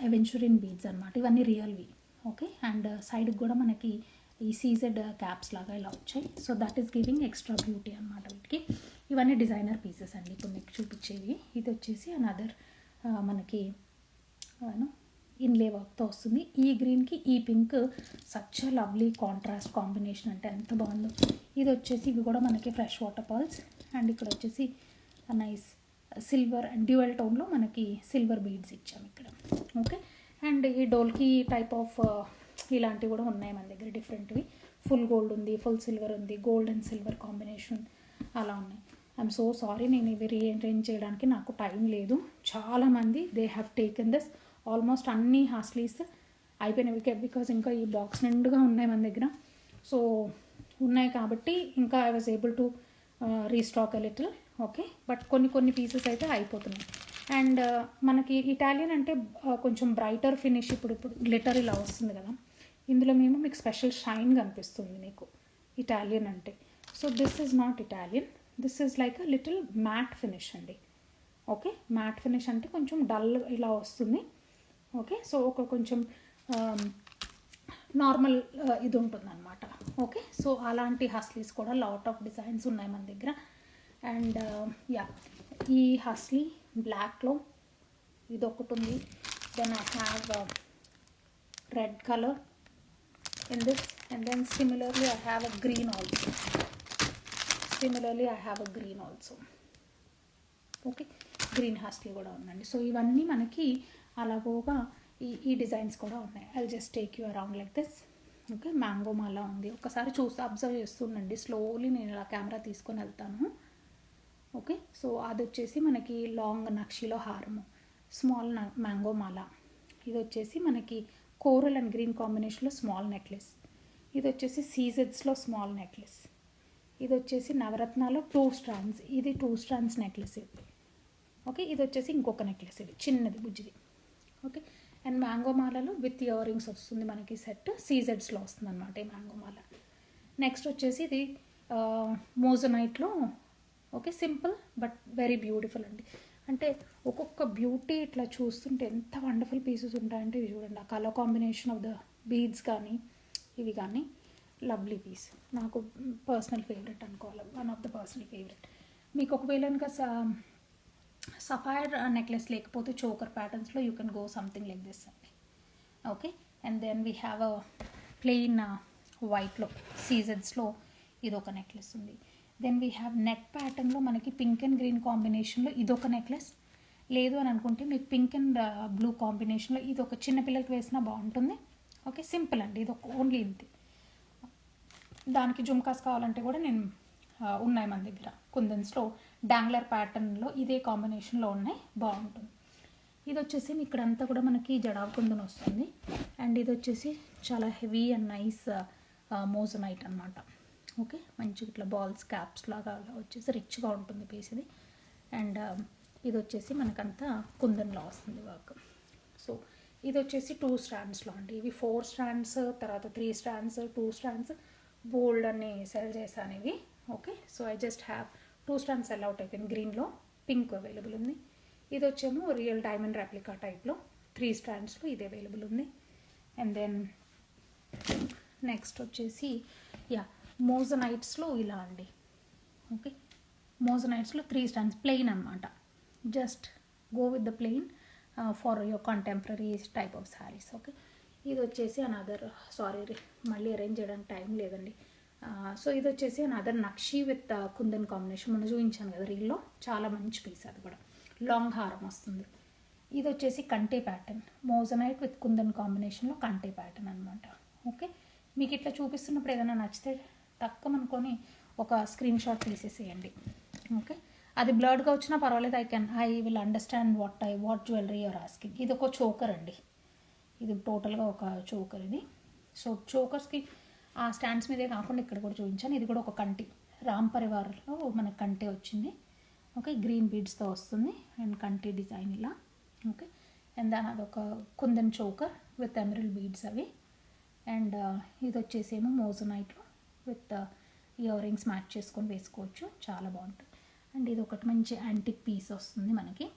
ఎవెంచురిన్ బీడ్స్ అనమాట, ఇవన్నీ రియల్వి. ఓకే, అండ్ సైడ్కి కూడా మనకి ఈ సీజెడ్ క్యాప్స్ లాగా ఇలా వచ్చాయి. So that is giving extra beauty అనమాట వీటికి. ఇవన్నీ డిజైనర్ పీసెస్ అండి ఇప్పుడు మీకు చూపించేవి. ఇది వచ్చేసి అనదర్ మనకి ఇన్లే వర్క్తో వస్తుంది. ఈ గ్రీన్కి ఈ pink such lovely contrast combination, అంటే ఎంత బాగుందో. ఇది వచ్చేసి ఇవి కూడా మనకి ఫ్రెష్ వాటర్ పర్ల్స్, అండ్ ఇక్కడ వచ్చేసి నైస్ సిల్వర్ అండ్ డ్యూయల్ టోన్లో మనకి సిల్వర్ బీడ్స్ ఇచ్చాము ఇక్కడ. ఓకే, అండ్ ఈ డోల్కి టైప్ ఆఫ్ ఇలాంటివి కూడా ఉన్నాయి మన దగ్గర డిఫరెంట్వి. ఫుల్ గోల్డ్ ఉంది, ఫుల్ సిల్వర్ ఉంది, గోల్డ్ అండ్ సిల్వర్ కాంబినేషన్ అలా ఉన్నాయి. ఐఎమ్ సో సారీ, నేను ఇవి రీఅరేంజ్ చేయడానికి నాకు టైం లేదు. చాలామంది they have taken this, almost అన్ని హాస్లీస్ అయిపోయినవి బికాజ్ ఇంకా ఈ బాక్స్ నిండుగా ఉన్నాయి మన దగ్గర. సో ఉన్నాయి కాబట్టి ఇంకా I was able to restock a little. Okay, but కొన్ని పీసెస్ అయితే అయిపోతున్నాయి. అండ్ మనకి ఇటాలియన్ అంటే కొంచెం బ్రైటర్ ఫినిష్, ఇప్పుడు గ్లిటర్ ఇలా వస్తుంది కదా, ఇందులో మేము మీకు స్పెషల్ షైన్ కనిపిస్తుంది మీకు ఇటాలియన్ అంటే. So this is not Italian, this is like a little matte finish అండి. ఓకే, మ్యాట్ ఫినిష్ అంటే కొంచెం డల్ ఇలా వస్తుంది. ఓకే, సో ఒక కొంచెం నార్మల్ ఇది ఉంటుందన్నమాట. ఓకే, సో అలాంటి హస్లీస్ కూడా లాట్ ఆఫ్ డిజైన్స్ ఉన్నాయి మన దగ్గర. అండ్ యా, ఈ హస్లీ బ్లాక్లో ఇది ఒకటి ఉంది. Then I have red colour in this, and then similarly I have a green also. Okay, green hasli కూడా ఉందండి. సో ఇవన్నీ మనకి అలాగోగా ఈ డిజైన్స్ కూడా ఉన్నాయి. I just take you around like this. Okay, mango మాలా ఉంది, ఒకసారి చూసి అబ్జర్వ్ చేస్తుండండి. స్లోలీ నేను ఇలా కెమెరా తీసుకొని వెళ్తాను. ఓకే, సో అది వచ్చేసి మనకి లాంగ్ నక్షిలో హారము, స్మాల్ మ్యాంగో మాలా. ఇది వచ్చేసి మనకి కోరల్ అండ్ గ్రీన్ కాంబినేషన్లో స్మాల్ నెక్లెస్. ఇది వచ్చేసి సీజెడ్స్లో స్మాల్ నెక్లెస్. ఇది వచ్చేసి నవరత్నాలో 2 strands, ఇది 2 strands నెక్లెస్ ఇది. ఓకే, ఇది వచ్చేసి ఇంకొక నెక్లెస్, ఇది చిన్నది బుజ్జిది. ఓకే, అండ్ మ్యాంగో మాలలో విత్ ఇయర్ రింగ్స్ వస్తుంది మనకి సెట్, సీజెడ్స్లో వస్తుంది అనమాట ఈ మ్యాంగో మాల. నెక్స్ట్ వచ్చేసి ఇది మోజనైట్లో. Okay, simple but very beautiful అండి. అంటే ఒక్కొక్క బ్యూటీ ఇట్లా చూస్తుంటే ఎంత వండర్ఫుల్ పీసెస్ ఉంటాయంటే ఇవి చూడండి. ఆ colour combination of the beads కానీ ఇవి కానీ లవ్లీ పీస్, నాకు పర్సనల్ ఫేవరెట్ అనుకోవాలి, one of the personal favourite. మీకు ఒకవేళ ఇంకా సఫైర్ నెక్లెస్ లేకపోతే చోకర్ ప్యాటర్న్స్లో you can go something like this అండి. Okay, and then we have a plain వైట్లో సీజెడ్స్లో ఇదొక నెక్లెస్ ఉంది. దెన్ వీ హ్యావ్ నెక్ ప్యాటర్న్లో మనకి పింక్ అండ్ గ్రీన్ కాంబినేషన్లో ఇదొక నెక్లెస్. లేదు అని అనుకుంటే మీకు పింక్ అండ్ బ్లూ కాంబినేషన్లో ఇది ఒక చిన్నపిల్లలకి వేసినా బాగుంటుంది. ఓకే, సింపుల్ అండి, ఇది ఒక ఓన్లీ ఇంతే. దానికి జుమ్కాస్ కావాలంటే కూడా నేను ఉన్నాయి మన దగ్గర. కుందన్స్లో డాంగ్లర్ ప్యాటర్న్లో ఇదే కాంబినేషన్లో ఉన్నాయి, బాగుంటుంది. ఇది వచ్చేసి ఇక్కడంతా కూడా మనకి జడావ్ కుందన్ వస్తుంది. అండ్ ఇది వచ్చేసి చాలా హెవీ అండ్ నైస్ మోజనైట్ అనమాట. ఓకే, మంచిగా ఇట్లా బాల్స్ క్యాప్స్ లాగా వచ్చేసి రిచ్గా ఉంటుంది పీస్ ఇది. అండ్ ఇది వచ్చేసి మనకంతా కుందన్లో వస్తుంది వర్క్. సో ఇది వచ్చేసి 2 strandsలో అండి. ఇవి 4 strands, తర్వాత 3 strands, 2 strands, బోల్డ్ అని సెల్ చేశాను ఇవి. Okay, so I just have 2 strands cell out అయిపోయింది. గ్రీన్లో పింక్ అవైలబుల్ ఉంది. ఇది వచ్చేమో రియల్ డైమండ్ రెప్లికా టైప్లో 3 strandsలో ఇది అవైలబుల్ ఉంది. అండ్ దెన్ నెక్స్ట్ వచ్చేసి మోజనైట్స్లో ఇలా అండి. ఓకే, మోజనైట్స్లో 3 strands ప్లెయిన్ అనమాట. Just go with the plain for your contemporary type of saris. Okay, ఇది వచ్చేసి అనదర్, సారీ మళ్ళీ అరేంజ్ చేయడానికి టైం లేదండి. సో ఇది వచ్చేసి another nakshi with kundan combination, మనం చూపించాను కదా రీల్లో, చాలా మంచి పీస్, అది కూడా లాంగ్ హారం వస్తుంది. ఇది వచ్చేసి కంటే ప్యాటర్న్, మోజనైట్ విత్ కుందన్ కాంబినేషన్లో కంటే ప్యాటర్న్ అనమాట. ఓకే, మీకు ఇట్లా చూపిస్తున్నప్పుడు ఏదైనా నచ్చితే తక్కువ అనుకొని ఒక స్క్రీన్ షాట్ తీసేసేయండి. ఓకే, అది బ్లర్డ్గా వచ్చినా పర్వాలేదు, I will understand what jewellery you're asking. ఇది ఒక చోకర్ అండి. ఇది టోటల్గా ఒక చోకర్ ఇది. సో చోకర్స్కి ఆ స్టాండ్స్ మీదే కాకుండా ఇక్కడ కూడా చూపించాను. ఇది కూడా ఒక కంటి, రామ్ పరివార్లో మనకు కంటి వచ్చింది. ఓకే, గ్రీన్ బీడ్స్తో వస్తుంది అండ్ కంటి డిజైన్ ఇలా. ఓకే, అండ్ దాని అదొక kundan choker with emerald beads అవి. అండ్ ఇది వచ్చేసేమో మోజనైట్లో విత్ ఇయర్ రింగ్స్ మ్యాచ్ చేసుకొని వేసుకోవచ్చు, చాలా బాగుంటుంది. అండ్ ఇది ఒకటి మంచి యాంటిక్ పీస్ వస్తుంది మనకి.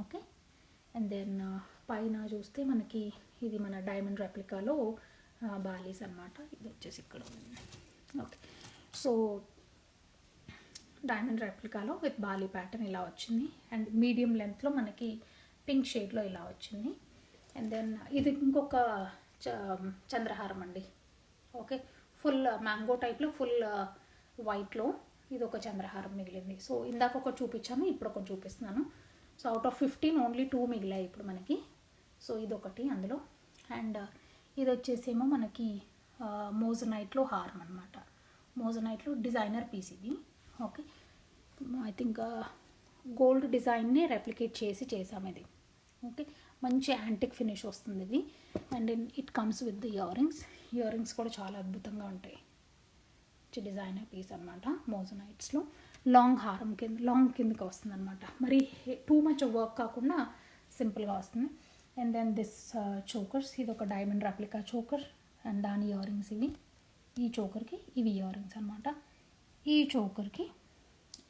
ఓకే, అండ్ దెన్ పైన చూస్తే మనకి ఇది మన డైమండ్ రెప్లికాలో బాలీస్ అనమాట. ఇది వచ్చేసి ఇక్కడ ఉంది. ఓకే, సో డైమండ్ రెప్లికాలో విత్ బాలీ ప్యాటర్న్ ఇలా వచ్చింది. అండ్ మీడియం లెంత్లో మనకి పింక్ షేడ్లో ఇలా వచ్చింది. అండ్ దెన్ ఇది ఇంకొక చంద్రహారం అండి. ఓకే, ఫుల్ మ్యాంగో టైప్లో ఫుల్ వైట్లో ఇది ఒక చంద్రహారం మిగిలింది. సో ఇందాక ఒకటి చూపించాను, ఇప్పుడు ఒకటి చూపిస్తున్నాను. సో అవుట్ ఆఫ్ 15 ఓన్లీ 2 మిగిలాయి ఇప్పుడు మనకి. సో ఇదొకటి అందులో. అండ్ ఇది వచ్చేసేమో మనకి మోజనైట్లో హారం అనమాట. మోజనైట్లో డిజైనర్ పీస్ ఇది. ఓకే, ఐ థింక్ గోల్డ్ డిజైన్ని రెప్లికేట్ చేసాము ఇది. ఓకే, మంచి యాంటిక్ ఫినిష్ వస్తుంది ఇది. And it comes with the ear rings. Ear rings కూడా చాలా అద్భుతంగా ఉంటాయి. డిజైనర్ పీస్ అనమాట మోజనైట్స్లో. లాంగ్ హారం కిందకి వస్తుంది అనమాట. మరి టూ మచ్ వర్క్ కాకుండా సింపుల్గా వస్తుంది. అండ్ దెన్ దిస్ చోకర్స్, ఇది ఒక డైమండ్ రెప్లికా చోకర్ అండ్ దాని ఇయర్ రింగ్స్ ఇవి. ఈ చోకర్కి ఇవి ఇయర్ రింగ్స్ అనమాట, ఈ చోకర్కి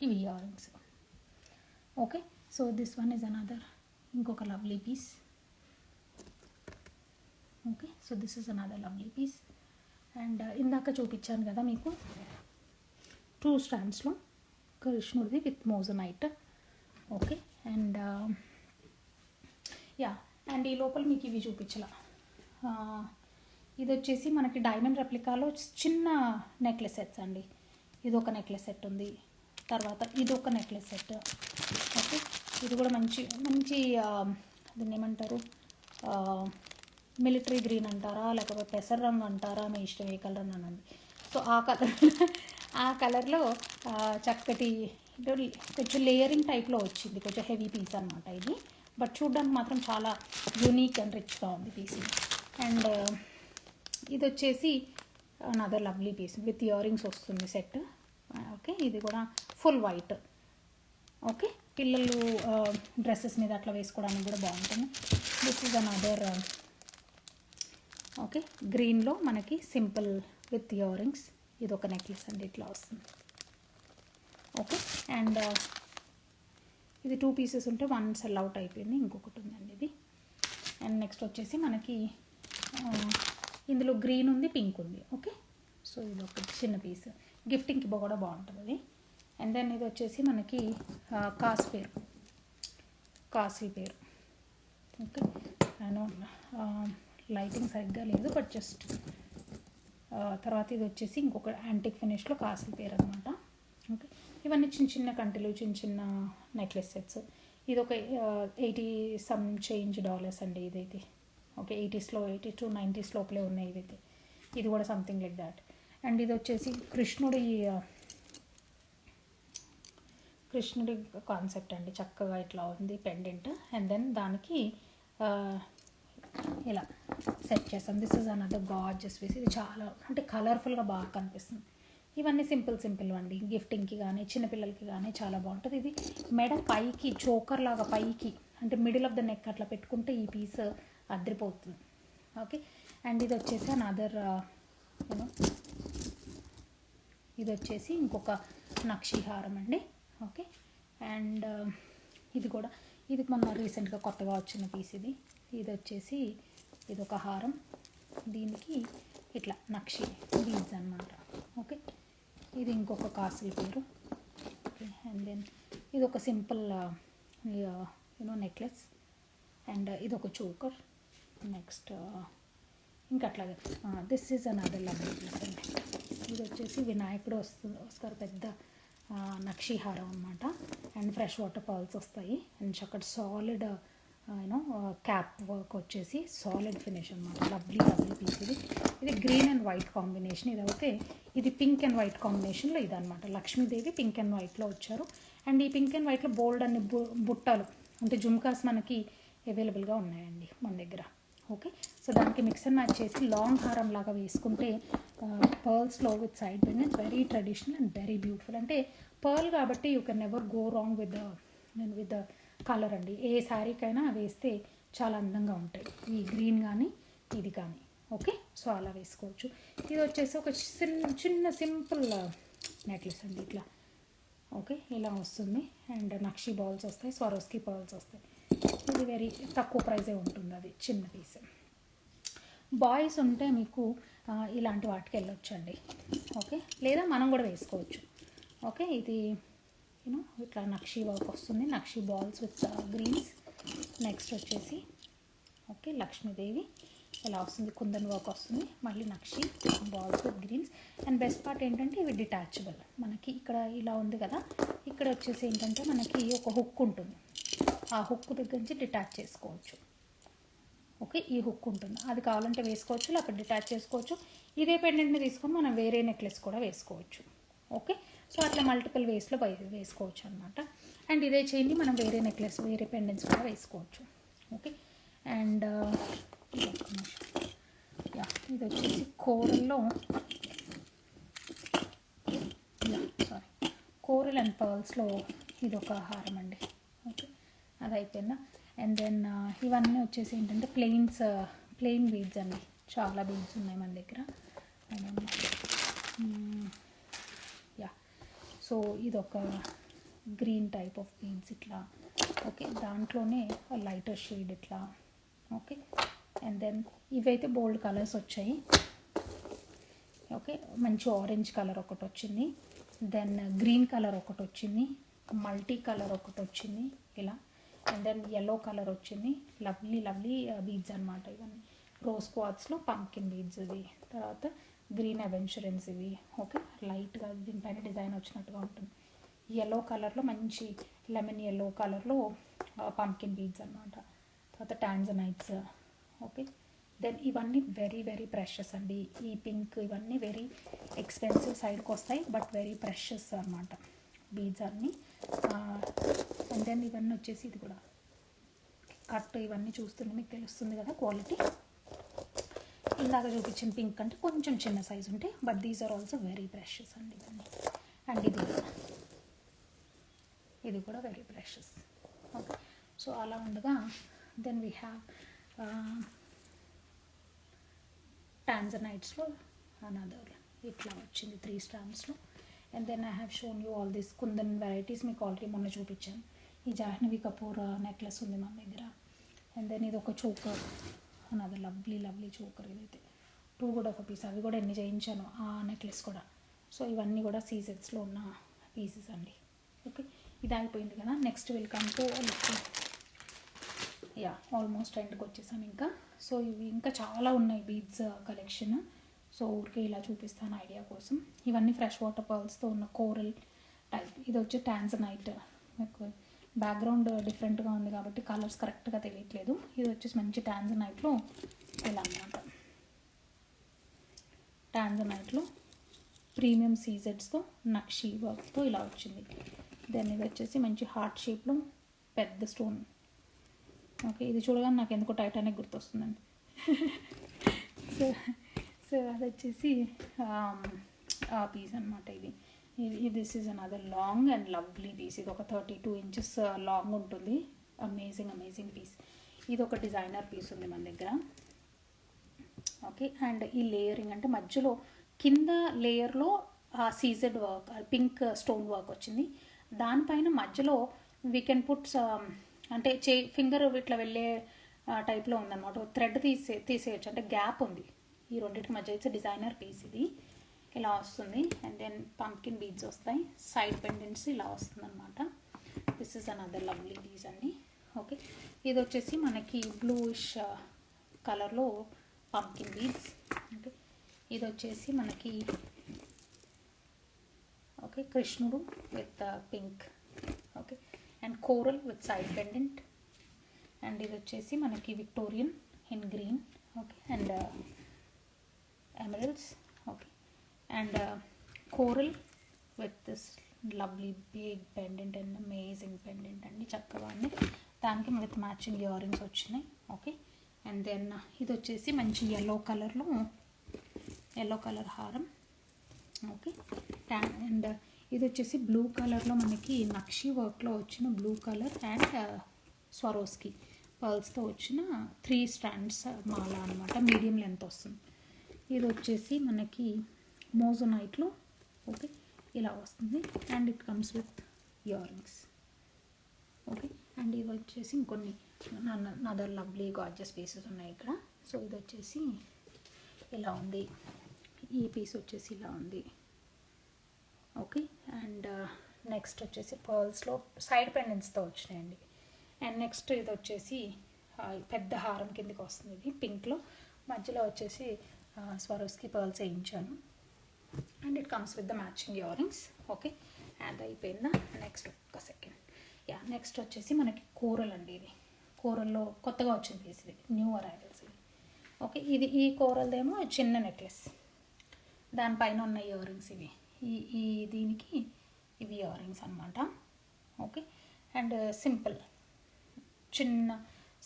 ఇవి year rings. Okay, so this one is another ఇంకొక lovely piece. Okay, so this is another lovely piece. And ఇందాక చూపించాను కదా మీకు 2 స్టాండ్స్లో కృష్ణుడిది with moissanite. Okay, and yeah, and ఈ లోపల మీకు ఇవి చూపించాల. ఇది వచ్చేసి మనకి డైమండ్ రెప్లికాలో చిన్న నెక్లెస్ సెట్స్ అండి. ఇది ఒక నెక్లెస్ సెట్ ఉంది, తర్వాత ఇది ఒక నెక్లెస్ సెట్. ఓకే, ఇది కూడా మంచి మంచి దీన్ని ఏమంటారు, మిలిటరీ గ్రీన్ అంటారా లేకపోతే పెసర రంగు అంటారా, మీ ఇష్టం ఏ కలర్ అనండి. సో ఆ కలర్లో చక్కటి కొంచెం లేయరింగ్ టైప్లో వచ్చింది, కొంచెం హెవీ పీస్ అనమాట ఇది. బట్ చూడడానికి మాత్రం చాలా యూనిక్ అండ్ రిచ్గా ఉంది పీస్. అండ్ ఇది వచ్చేసి another lovely piece with ear rings వస్తుంది సెట్. ఓకే, ఇది కూడా ఫుల్ వైట్. ఓకే, పిల్లలు డ్రెస్సెస్ మీద అట్లా వేసుకోవడానికి కూడా బాగుంటుంది. This is another. ఓకే, గ్రీన్లో మనకి సింపుల్ విత్ ఇయర్ రింగ్స్. ఇది ఒక నెక్లెస్ అండి, ఇట్లా వస్తుంది. ఓకే, అండ్ ఇది 2 పీసెస్ ఉంటే 1 సెల్ అవుట్ అయిపోయింది, ఇంకొకటి ఉందండి ఇది. అండ్ నెక్స్ట్ వచ్చేసి మనకి ఇందులో గ్రీన్ ఉంది, పింక్ ఉంది. ఓకే, సో ఇది ఒక చిన్న పీస్, గిఫ్టింగ్కి కూడా బాగుంటుంది అది. అండ్ దెన్ ఇది వచ్చేసి మనకి కాస్ట్లీ పేరు. ఓకే, లైటింగ్ సరిగ్గా లేదు బట్ జస్ట్. తర్వాత ఇది వచ్చేసి ఇంకొక యాంటిక్ ఫినిష్లో కాస్ట్లీ పేరు అనమాట. ఓకే, ఇవన్నీ చిన్న చిన్న కంటిలు, చిన్న చిన్న నెక్లెస్ సెట్స్. ఇది ఒక $80 some change అండి ఇదైతే. ఓకే, 80 to 90s లోపలే ఉన్నాయి ఇవైతే. ఇది కూడా సంథింగ్ లైక్ దాట్. అండ్ ఇది వచ్చేసి కృష్ణుడి కాన్సెప్ట్ అండి, చక్కగా ఇట్లా ఉంది పెండెంట్. అండ్ దెన్ దానికి ఇలా సెట్ చేస్తాం. This is another gorgeous piece. ఇది చాలా అంటే కలర్ఫుల్గా బాగా కనిపిస్తుంది. ఇవన్నీ సింపుల్ అండి, గిఫ్టింగ్కి కానీ చిన్నపిల్లలకి కానీ చాలా బాగుంటుంది. ఇది మెడ పైకి చోకర్ లాగా పైకి అంటే మిడిల్ ఆఫ్ ద నెక్ అట్లా పెట్టుకుంటే ఈ పీస్ అద్రిపోతుంది. ఓకే, అండ్ ఇది వచ్చేసి అనదర్ ఇది వచ్చేసి ఇంకొక నక్షిహారం అండి. ఓకే, అండ్ ఇది మొన్న రీసెంట్గా కొత్తగా వచ్చిన పీస్ ఇది. ఇది వచ్చేసి ఇది ఒక హారం, దీనికి ఇట్లా నక్షి బీడ్స్ అనమాట. ఓకే, ఇది ఇంకొక కాస్ట్లీ పేరు. ఓకే, అండ్ దెన్ ఇది ఒక సింపుల్ నెక్లెస్. అండ్ ఇది ఒక చోకర్. నెక్స్ట్ ఇంకా అట్లాగే this is another lovely piece అండి. ఇది వచ్చేసి వినాయకుడు వస్తారు పెద్ద నక్షిహారం అనమాట. అండ్ ఫ్రెష్ వాటర్ పర్ల్స్ వస్తాయి. అండ్ చక్కటి సాలిడ్ క్యాప్ వర్క్ వచ్చేసి సాలిడ్ ఫినిష్ అనమాట. లవ్లీ పీస్ ఇది. ఇది గ్రీన్ అండ్ వైట్ కాంబినేషన్. ఇది పింక్ అండ్ వైట్ కాంబినేషన్లో ఇది అనమాట. లక్ష్మీదేవి పింక్ అండ్ వైట్లో వచ్చారు. అండ్ ఈ పింక్ అండ్ వైట్లో బోల్డ్ అన్ని బుట్టలు అంటే జుమ్కాస్ మనకి అవైలబుల్గా ఉన్నాయండి మన దగ్గర. ఓకే, సో దానికి మిక్స్ అండ్ మ్యాచ్ చేసి లాంగ్ హారం లాగా వేసుకుంటే పర్ల్స్లో with side pendants very traditional and very beautiful. అంటే పర్ల్ కాబట్టి you can never go wrong with the colour అండి. ఏ శారీకైనా వేస్తే చాలా అందంగా ఉంటాయి, ఈ గ్రీన్ కానీ ఇది కానీ. ఓకే, సో అలా వేసుకోవచ్చు. ఇది వచ్చేసి ఒక చిన్న సింపుల్ నెక్లెస్ అండి ఇట్లా. ఓకే, ఇలా వస్తుంది అండ్ నక్షి బాల్స్ వస్తాయి, స్వరోస్కి పర్ల్స్ వస్తాయి. ఇది వెరీ తక్కువ ప్రైజే ఉంటుంది, అది చిన్న పీస్. బాయ్స్ ఉంటే మీకు ఇలాంటి వాటికి వెళ్ళొచ్చండి. ఓకే, లేదా మనం కూడా వేసుకోవచ్చు. ఓకే, ఇది యూనో ఇట్లా నక్షి వర్క్ వస్తుంది, nakshi balls with greens. Next వచ్చేసి ఓకే లక్ష్మీదేవి ఇలా వస్తుంది, కుందన్ వర్క్ వస్తుంది, మళ్ళీ nakshi balls with greens. And best part ఏంటంటే ఇవి డిటాచబుల్. మనకి ఇక్కడ ఇలా ఉంది కదా, ఇక్కడ వచ్చేసి ఏంటంటే మనకి ఒక హుక్ ఉంటుంది, ఆ హుక్ దగ్గర నుంచి డిటాచ్ చేసుకోవచ్చు. ఓకే, ఈ హుక్ ఉంటుంది, అది కావాలంటే వేసుకోవచ్చు, లేకపోతే డిటాచ్ చేసుకోవచ్చు. ఇదే పెండెంట్ని తీసుకొని మనం వేరే నెక్లెస్ కూడా వేసుకోవచ్చు. ఓకే, సో అట్లా మల్టిపుల్ వేస్లో వేసుకోవచ్చు అనమాట. అండ్ ఇదే చైన్ని మనం వేరే నెక్లెస్ వేరే పెండెంట్స్ కూడా వేసుకోవచ్చు. ఓకే, అండ్ యా ఇది వచ్చేసి కోరల్లో కోరల్ అండ్ పర్ల్స్లో ఇది ఒక హారం అండి. ఓకే, అది అయిపోయిందా. అండ్ దెన్ ఇవన్నీ వచ్చేసి ఏంటంటే ప్లెయిన్ బీడ్స్ అండి, చాలా బీడ్స్ ఉన్నాయి మన దగ్గర. యా, సో ఇదొక గ్రీన్ టైప్ ఆఫ్ బీడ్స్ ఇట్లా. ఓకే, దాంట్లోనే లైటర్ షేడ్ ఇట్లా. ఓకే, అండ్ దెన్ ఇవైతే బోల్డ్ కలర్స్ వచ్చాయి. ఓకే, మంచి ఆరెంజ్ కలర్ ఒకటి వచ్చింది, దెన్ గ్రీన్ కలర్ ఒకటి వచ్చింది, మల్టీ కలర్ ఒకటి వచ్చింది ఇలా, అండ్ దెన్ ఎల్లో కలర్ వచ్చింది. లవ్లీ బీడ్స్ అనమాట ఇవన్నీ. రోజ్ క్వార్ట్స్లో పంకిన్ బీడ్స్ ఇవి, తర్వాత గ్రీన్ అవెంచరెన్స్ ఇవి. ఓకే, లైట్గా దీనిపైన డిజైన్ వచ్చినట్టుగా ఉంటుంది. ఎల్లో కలర్లో మంచి లెమన్ ఎల్లో కలర్లో పంకిన్ బీడ్స్ అనమాట. తర్వాత టాంజనైట్స్. ఓకే, దెన్ ఇవన్నీ వెరీ ప్రెషస్ అండి. ఈ పింక్ ఇవన్నీ వెరీ ఎక్స్పెన్సివ్ సైడ్కి వస్తాయి, బట్ వెరీ ప్రెషస్ అనమాట బీడ్స్ అన్నీ. అండ్ దెన్ ఇవన్నీ వచ్చేసి ఇది కూడా కట్, ఇవన్నీ చూస్తుంది మీకు తెలుస్తుంది కదా క్వాలిటీ. ఇందాక చూపించిన పింక్ అంటే కొంచెం చిన్న సైజు ఉంటాయి, but these are also very precious అండి ఇవన్నీ. అండ్ ఇది కూడా వెరీ ప్రెషస్. ఓకే, సో అలా ఉండగా దెన్ వీ హ్యావ్ టాంజనైట్స్లో అనదర్ ఇట్లా వచ్చింది 3 స్టాంప్స్లో. And then I have shown you all this kundan varieties, మీకు ఆల్రెడీ మొన్న చూపించాను. ఈ జాహ్నవి కపూర్ నెక్లెస్ ఉంది మన దగ్గర. అండ్ దెన్ ఇది ఒక చోకర్, అనదర్ లవ్లీ చోకర్. ఇదైతే 2 కూడా ఒక పీస్, అవి కూడా ఎన్ని చేయించాను ఆ నెక్లెస్ కూడా. సో ఇవన్నీ కూడా సీజెట్స్లో ఉన్న పీసెస్ అండి. ఓకే, ఇది అయిపోయింది కదా. Next welcome to yeah almost ఎండ్కి వచ్చేసాను ఇంకా. సో ఇవి ఇంకా చాలా ఉన్నాయి బీడ్స్ కలెక్షన్. సో ఊరికే ఇలా చూపిస్తాను ఐడియా కోసం. ఇవన్నీ ఫ్రెష్ వాటర్ పర్ల్స్తో ఉన్న కోరల్ టైప్. ఇది వచ్చి టాంజనైట్. మీకు బ్యాక్గ్రౌండ్ డిఫరెంట్గా ఉంది కాబట్టి కలర్స్ కరెక్ట్గా తెలియట్లేదు. ఇది వచ్చేసి మంచి టాంజనైట్లో ఇలా అన్నమాట. టాంజనైట్లో ప్రీమియం సీజెడ్స్తో నక్షి వర్క్తో ఇలా వచ్చింది. దెన్ ఇది వచ్చేసి మంచి హార్ట్ షేప్లో పెద్ద స్టోన్. ఓకే, ఇది చూడగానే నాకు ఎందుకో టైటానిక్ గుర్తొస్తుందండి. సో అది వచ్చేసి ఆ పీస్ అనమాట. ఇది this is another long and lovely piece. ఇది ఒక 32 inches లాంగ్ ఉంటుంది. Amazing piece. ఇది ఒక డిజైనర్ పీస్ ఉంది మన దగ్గర. ఓకే, అండ్ ఈ లేయరింగ్ అంటే మధ్యలో కింద లేయర్లో CZ work, pink stone work వచ్చింది. దానిపైన మధ్యలో వీ కెన్ పుట్ అంటే ఫింగర్ ఇట్లా వెళ్ళే టైప్లో ఉందన్నమాట. థ్రెడ్ తీసేయచ్చు, అంటే గ్యాప్ ఉంది ఈ రెండింటి మధ్య. It's designer piece. ఇది ఇలా వస్తుంది. అండ్ దెన్ పంకిన్ బీడ్స్ వస్తాయి, సైడ్ పెండెంట్స్ ఇలా వస్తుంది అనమాట. This is another lovely piece అండి. ఓకే, ఇది వచ్చేసి మనకి బ్లూయిష్ కలర్లో పంకిన్ బీడ్స్. ఓకే, ఇది వచ్చేసి మనకి ఓకే కృష్ణుడు with pink. Okay, and coral with side pendant. And ఇది వచ్చేసి మనకి Victorian in green. Okay, and emeralds. Okay, and coral with this lovely big pendant and amazing pendant అండి. చక్కగా అన్నీ దానికి విత్ మ్యాచింగ్ ఇయర్ రింగ్స్ వచ్చినాయి. ఓకే, అండ్ దెన్ ఇది వచ్చేసి మంచి ఎల్లో కలర్ హారం. ఓకే, అండ్ ఇది వచ్చేసి బ్లూ కలర్లో మనకి నక్షి వర్క్లో వచ్చిన బ్లూ కలర్ అండ్ స్వరోస్కి పర్ల్స్తో వచ్చిన 3 strands మాల అనమాట. మీడియం లెంత్ వస్తుంది. ఇది వచ్చేసి మనకి మోజోనైట్లో ఓకే ఇలా వస్తుంది. And it comes with ear rings. Okay, and ఇది వచ్చేసి ఇంకొన్ని అదర్ లవ్లీ గార్జియస్ పీసెస్ ఉన్నాయి ఇక్కడ. సో ఇది వచ్చేసి ఇలా ఉంది. ఈ పీస్ వచ్చేసి ఇలా ఉంది. ఓకే, అండ్ నెక్స్ట్ వచ్చేసి పర్ల్స్లో సైడ్ పెండెంట్స్తో వచ్చినాయండి. అండ్ నెక్స్ట్ ఇది వచ్చేసి పెద్ద హారం కిందకి వస్తుంది. ఇది పింక్లో మధ్యలో వచ్చేసి స్వరోస్కి పర్ల్స్ వేయించాను. And it comes with the matching year rings. Okay, and అయిపోయిందా? నెక్స్ట్ ఒక్క సెకండ్. నెక్స్ట్ వచ్చేసి మనకి కూరలు అండి. ఇది కూరల్లో కొత్తగా వచ్చిన పీస్, ఇది న్యూ అరైవల్స్ ఇది. ఓకే, ఇది ఈ కూరలదేమో చిన్న నెక్లెస్, దానిపైన ఉన్న ఇయర్ రింగ్స్ ఇవి. ఈ దీనికి ఇవి ఇయర్ రింగ్స్ అనమాట. ఓకే, అండ్ చిన్న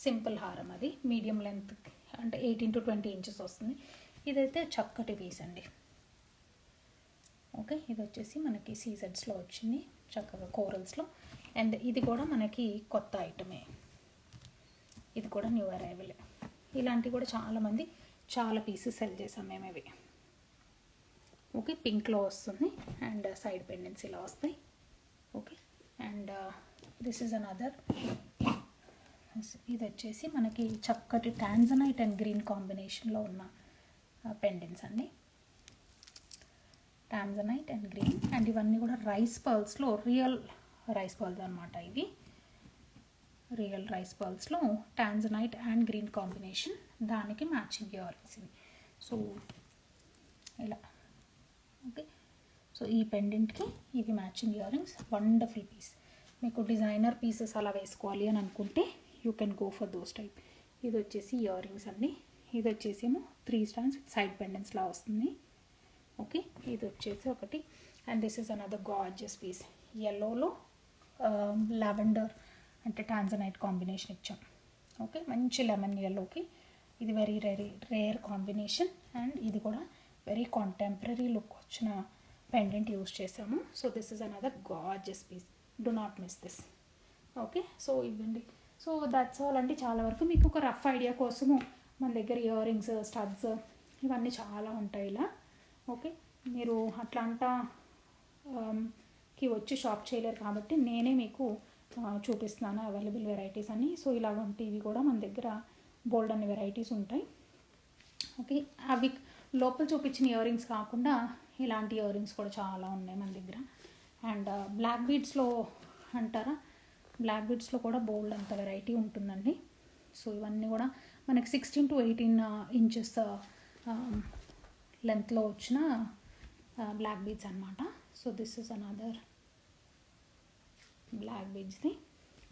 సింపుల్ హారం, అది మీడియం లెంత్ అంటే 18 to 20 ఇంచెస్ వస్తుంది. ఇదైతే చక్కటి పీస్ అండి. ఓకే, ఇది వచ్చేసి మనకి సీజెడ్స్లో వచ్చింది చక్కగా కోరల్స్లో. అండ్ ఇది కూడా మనకి కొత్త ఐటమే, ఇది కూడా న్యూ అరైవల్. ఇలాంటివి కూడా చాలామంది చాలా పీసెస్ సెల్ చేసాం మేము ఇవి. ఓకే, పింక్లో వస్తుంది అండ్ సైడ్ పెండెంట్స్ ఇలా వస్తాయి. Okay, and this is another. ఇది వచ్చేసి మనకి చక్కటి టాంజనైట్ అండ్ గ్రీన్ కాంబినేషన్లో ఉన్న పెండెంట్స్ అండి. Tanzanite and green. అండ్ ఇవన్నీ కూడా రైస్ పర్ల్స్లో రియల్ రైస్ పర్ల్స్ అనమాట. ఇవి రియల్ రైస్ పర్ల్స్లో టాంజనైట్ అండ్ గ్రీన్ కాంబినేషన్, దానికి మ్యాచింగ్ ఇయర్ రింగ్స్ ఇవి. సో ఇలా. ఓకే, సో ఈ పెండెంట్కి ఇవి matching year rings. Wonderful piece. మీకు డిజైనర్ పీసెస్ అలా వేసుకోవాలి అని అనుకుంటే you can go for those type. ఇది వచ్చేసి ఇయర్ రింగ్స్ అండి. ఇది వచ్చేసి ఏమో 3 strands విత్ సైడ్ పెండెంట్స్లా వస్తుంది. ఓకే, ఇది వచ్చేసి ఒకటి. And this is another gorgeous piece. ఎల్లోలో లావెండర్ అంటే టాంజనైట్ కాంబినేషన్ ఇచ్చాం. ఓకే, మంచి లెమన్ ఎల్లోకి ఇది వెరీ రేర్ కాంబినేషన్. అండ్ ఇది కూడా వెరీ కాంటెంపరీ లుక్ వచ్చిన పెండెంట్ యూస్ చేసాము. So this is another gorgeous piece. Do not miss this. Okay, so ఇవ్వండి. సో దట్స్ ఆల్ అండి. చాలా వరకు మీకు ఒక రఫ్ ఐడియా కోసము మన దగ్గర ఇయర్ రింగ్స్, స్టడ్స్ ఇవన్నీ చాలా ఉంటాయి ఇలా. ఓకే, మీరు అట్లాంటాకి వచ్చి షాప్ చేయలేరు కాబట్టి నేనే మీకు చూపిస్తున్నాను అవైలబుల్ వెరైటీస్ అని. సో ఇలాంటివి కూడా మన దగ్గర బోల్డ్ అన్ని వెరైటీస్ ఉంటాయి. ఓకే, అవి లోపల చూపించిన ఇయర్ రింగ్స్ కాకుండా ఇలాంటి ఇయర్ రింగ్స్ కూడా చాలా ఉన్నాయి మన దగ్గర. అండ్ బ్లాక్ బీడ్స్లో అంటారా, బ్లాక్ బీడ్స్లో కూడా బోల్డ్ అంత వెరైటీ ఉంటుందండి. సో ఇవన్నీ కూడా మనకి 16 to 18 ఇంచెస్ లెంత్లో వచ్చిన బ్లాక్ బీడ్స్ అనమాట. So this is another black బీడ్స్ది.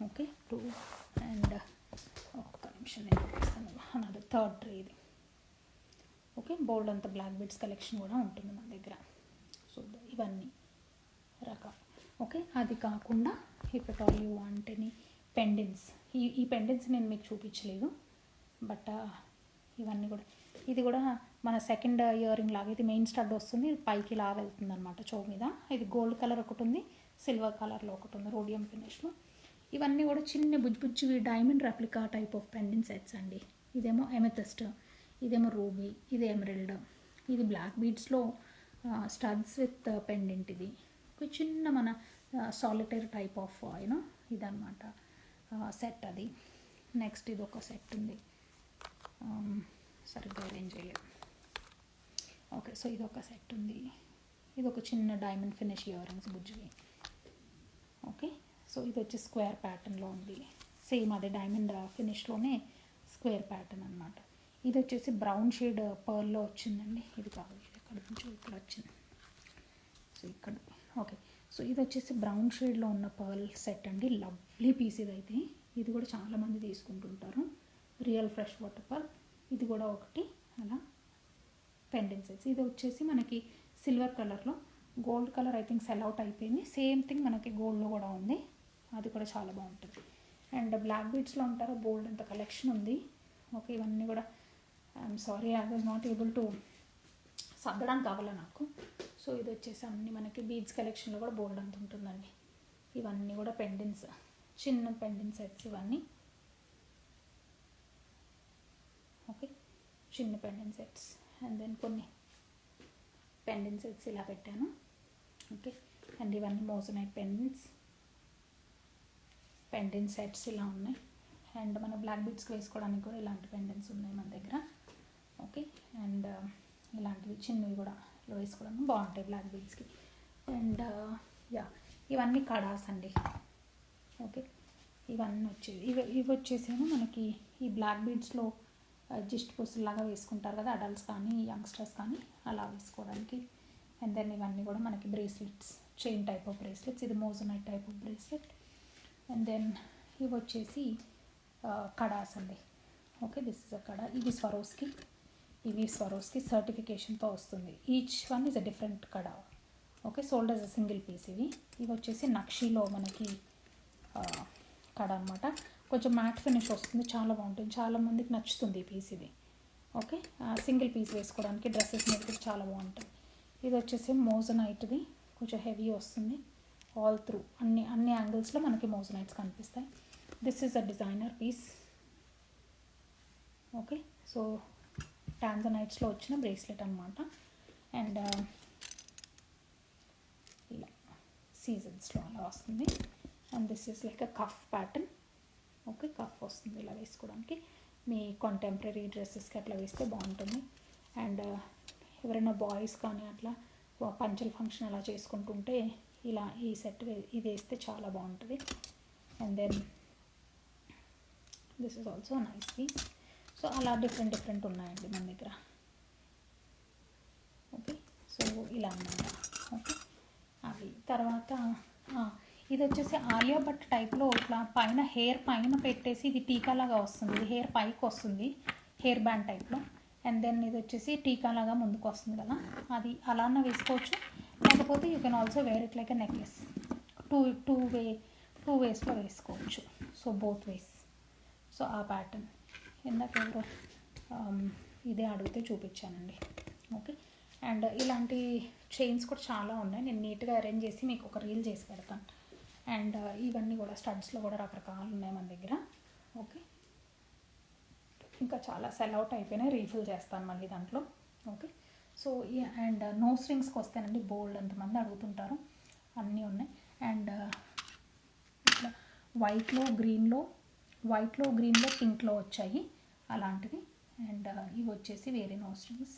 ఓకే, 2 అండ్ ఒక్క నిమిషం నేను చూపిస్తాను. అనదర్ థర్డ్ ట్రే ఇది. ఓకే, బోల్డ్ అంత బ్లాక్ బీడ్స్ కలెక్షన్ కూడా ఉంటుంది మన దగ్గర. సో ఇవన్నీ రకాలు. ఓకే, అది కాకుండా if at all you want any pendants, ఈ పెండెంట్స్ నేను మీకు చూపించలేదు, బట్ ఇవన్నీ కూడా. ఇది కూడా మన సెకండ్ ఇయర్ రింగ్ లాగా ఇది మెయిన్ స్టడ్ వస్తుంది. ఇది పైకి ఇలా వెళ్తుంది అనమాట చౌ మీద. ఇది గోల్డ్ కలర్ ఒకటి ఉంది, సిల్వర్ కలర్లో ఒకటి ఉంది, రోడియం ఫినిష్లో. ఇవన్నీ కూడా చిన్న బుజ్జివి diamond replica type of pendant sets అండి. ఇదేమో ఎమెథిస్ట్, ఇదేమో రూబీ, ఇది ఎమరల్డ్, ఇది బ్లాక్ బీడ్స్లో స్టడ్స్ విత్ పెండెంట్. ఇది ఒక చిన్న మన సాలిటరీ టైప్ ఆఫ్ ఇదనమాట సెట్ అది. నెక్స్ట్ ఇది ఒక సెట్ ఉంది, సరిగ్గా అరేంజ్ చేయలేదు. ఓకే, సో ఇది ఒక సెట్ ఉంది. ఇది ఒక చిన్న డైమండ్ ఫినిష్ ఇయర్ రింగ్స్ బుజ్జివి. ఓకే, సో ఇది వచ్చి స్క్వేర్ ప్యాటర్న్లో ఉంది. సేమ్ అదే డైమండ్ ఫినిష్లోనే స్క్వేర్ ప్యాటర్న్ అనమాట. ఇది వచ్చేసి బ్రౌన్ షేడ్ పర్ల్లో వచ్చిందండి. ఇది కాదు, ఇది ఎక్కడి నుంచో ఇక్కడ వచ్చింది. సో ఇక్కడ. ఓకే, సో ఇది వచ్చేసి బ్రౌన్ షేడ్లో ఉన్న పర్ల్ సెట్ అండి. లవ్లీ పీస్ ఇదైతే. ఇది కూడా చాలామంది తీసుకుంటుంటారు. Real fresh water pearl. ఇది కూడా ఒకటి అలా పెండెంట్ సెట్స్. ఇది వచ్చేసి మనకి సిల్వర్ కలర్లో, gold colour I think cell out అయిపోయింది. సేమ్ థింగ్ మనకి గోల్డ్లో కూడా ఉంది, అది కూడా చాలా బాగుంటుంది. అండ్ బ్లాక్ బీడ్స్లో ఉంటారో బోల్డ్ అంత కలెక్షన్ ఉంది. ఓకే, ఇవన్నీ కూడా I'm sorry I was not able to సర్దడానికి కావాలా నాకు. సో ఇది వచ్చేసి అన్ని మనకి బీడ్స్ కలెక్షన్లో కూడా బోల్డ్ అంత ఉంటుందండి. ఇవన్నీ కూడా పెండెంట్స్, చిన్న పెండెంట్ సెట్స్ ఇవన్నీ. ఓకే, చిన్న పెండెంట్ సెట్స్ అండ్ దెన్ కొన్ని పెండెంట్ సెట్స్ ఇలా పెట్టాను. ఓకే, అండ్ ఇవన్నీ మోజనైట్ పెండెంట్ సెట్స్ ఇలా ఉన్నాయి. అండ్ మన బ్లాక్ బీడ్స్కి వేసుకోవడానికి కూడా ఇలాంటి పెండెంట్స్ ఉన్నాయి మన దగ్గర. ఓకే, అండ్ ఇలాంటివి చిన్నవి కూడా వేసుకోవడానికి బాగుంటాయి బ్లాక్ బీడ్స్కి. అండ్ యా, ఇవన్నీ కడాస్ అండి. ఓకే, ఇవన్నీ వచ్చేది ఇవి వచ్చేసేమో మనకి ఈ బ్లాక్ బీడ్స్లో జిస్ట్ పుస్లాగా వేసుకుంటారు కదా అడల్ట్స్ కానీ యంగ్స్టర్స్ కానీ, అలా వేసుకోవడానికి. అండ్ దెన్ ఇవన్నీ కూడా మనకి bracelets, chain type of bracelets. ఇది moissanite type of bracelet. And then ఇవి వచ్చేసి కడాస్ అండి. ఓకే, దిస్ ఇస్ అ కడా. ఇవి స్వరోస్కి సర్టిఫికేషన్తో వస్తుంది. Each one is a different kada. Okay, sold as a single piece. ఇవి వచ్చేసి నక్షీలో మనకి కడా అనమాట. కొంచెం మ్యాట్ ఫినిష్ వస్తుంది, చాలా బాగుంటుంది, చాలా మందికి నచ్చుతుంది ఈ పీస్. ఇది ఓకే, సింగిల్ పీస్ వేసుకోవడానికి డ్రెస్సెస్ మీద కూడా చాలా బాగుంటుంది. ఇది వచ్చేసి మోజనైట్ది, కొంచెం హెవీ వస్తుంది. ఆల్ త్రూ అన్ని యాంగిల్స్లో మనకి మోజనైట్స్ కనిపిస్తాయి. This is a designer piece. Okay, so టాంజనైట్స్లో వచ్చిన బ్రేస్లెట్ అనమాట. అండ్ ఇలా సీజన్స్లో అలా వస్తుంది. And this is like a cuff pattern. Okay, cuff వస్తుంది ఇలా వేసుకోవడానికి. మీ కాంటెంపరీ డ్రెస్సెస్కి అట్లా వేస్తే బాగుంటుంది. అండ్ ఎవరైనా బాయ్స్ కానీ అట్లా పంచల్ ఫంక్షన్ అలా చేసుకుంటుంటే ఇలా ఈ సెట్ ఇది వేస్తే చాలా బాగుంటుంది. And then this is also nice piece. So అలా డిఫరెంట్ ఉన్నాయండి మన దగ్గర. ఓకే, సో ఇలా అన్నమాట. ఓకే, అవి తర్వాత ఇది వచ్చేసి ఆలియా భట్ టైప్లో ఇట్లా పైన హెయిర్ పైన పెట్టేసి ఇది టీకాలాగా వస్తుంది. ఇది హెయిర్ పైకి వస్తుంది, హెయిర్ బ్యాండ్ టైప్లో. అండ్ దెన్ ఇది వచ్చేసి టీకాలాగా ముందుకు వస్తుంది కదా, అది అలానే వేసుకోవచ్చు. లేకపోతే you can also wear it like a necklace. Two వేస్లో వేసుకోవచ్చు. So both ways. సో ఆ ప్యాటర్న్ ఇందాక ఎవరో ఇదే అడిగితే చూపించానండి. ఓకే, అండ్ ఇలాంటి చైన్స్ కూడా చాలా ఉన్నాయి. నేను నీట్గా అరేంజ్ చేసి మీకు ఒక రీల్ చేసి పెడతాను. అండ్ ఇవన్నీ కూడా స్టడ్స్లో కూడా రకరకాలు ఉన్నాయి మన దగ్గర. ఓకే, ఇంకా చాలా సెల్ అవుట్ అయిపోయినాయి, రీఫిల్ చేస్తాను మళ్ళీ దాంట్లో. ఓకే, సో అండ్ నోస్ రింగ్స్కి వస్తేనండి బోల్డ్ అంతమంది అడుగుతుంటారు, అన్నీ ఉన్నాయి. అండ్ ఇట్లా వైట్లో గ్రీన్లో పింక్లో వచ్చాయి అలాంటివి. అండ్ ఇవి వచ్చేసి వేరే nose rings.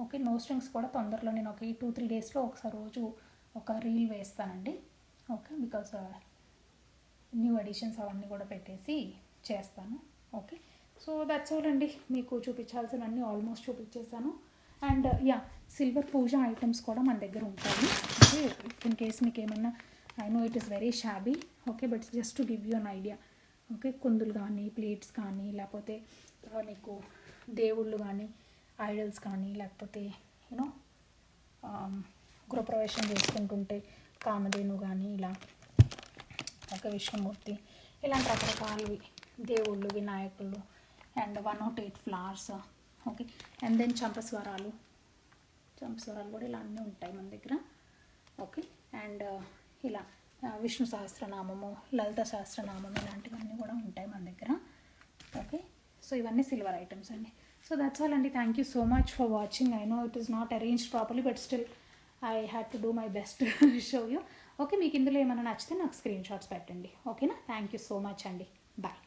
Okay, nose rings కూడా తొందరలో నేను ఒక 2-3 డేస్లో ఒకసారి రోజు ఒక రీల్ వేస్తానండి. ఓకే, బికాజ్ న్యూ ఎడిషన్స్ అవన్నీ కూడా పెట్టేసి చేస్తాను. ఓకే, సో దట్స్ ఆల్ అండి. మీకు చూపించాల్సినవన్నీ ఆల్మోస్ట్ చూపించేసాను. And yeah, silver puja items కూడా మన దగ్గర ఉంటాయి. ఓకే, ఇన్ కేస్ మీకు ఏమన్నా, I know it is very shabby. Okay, but just to give you an idea. Okay, కుందులు కానీ ప్లేట్స్ కానీ లేకపోతే మీకు దేవుళ్ళు కానీ ఐడల్స్ కానీ లేకపోతే యూనో గృహప్రవేశం చేసుకుంటుంటే కామధేను కానీ ఇలా ఒక విష్ణుమూర్తి, ఇలాంటి రకరకాలవి దేవుళ్ళు, వినాయకులు and 108 flowers. Okay, and then చంపస్వరాలు కూడా ఇలా అన్నీ ఉంటాయి మన దగ్గర. ఓకే, అండ్ ఇలా విష్ణు సహస్రనామము, లలిత సహస్రనామము ఇలాంటివన్నీ కూడా ఉంటాయి మన దగ్గర. ఓకే, సో ఇవన్నీ సిల్వర్ ఐటమ్స్ అండి. సో దట్స్ ఆల్ అండి. Thank you so much for watching. I know it is not arranged properly but still I had to do my best show you. Okay, మీకు ఇందులో ఏమైనా నచ్చితే నాకు స్క్రీన్ షాట్స్ పెట్టండి. ఓకేనా? థ్యాంక్ యూ సో మచ్ అండి. బాయ్.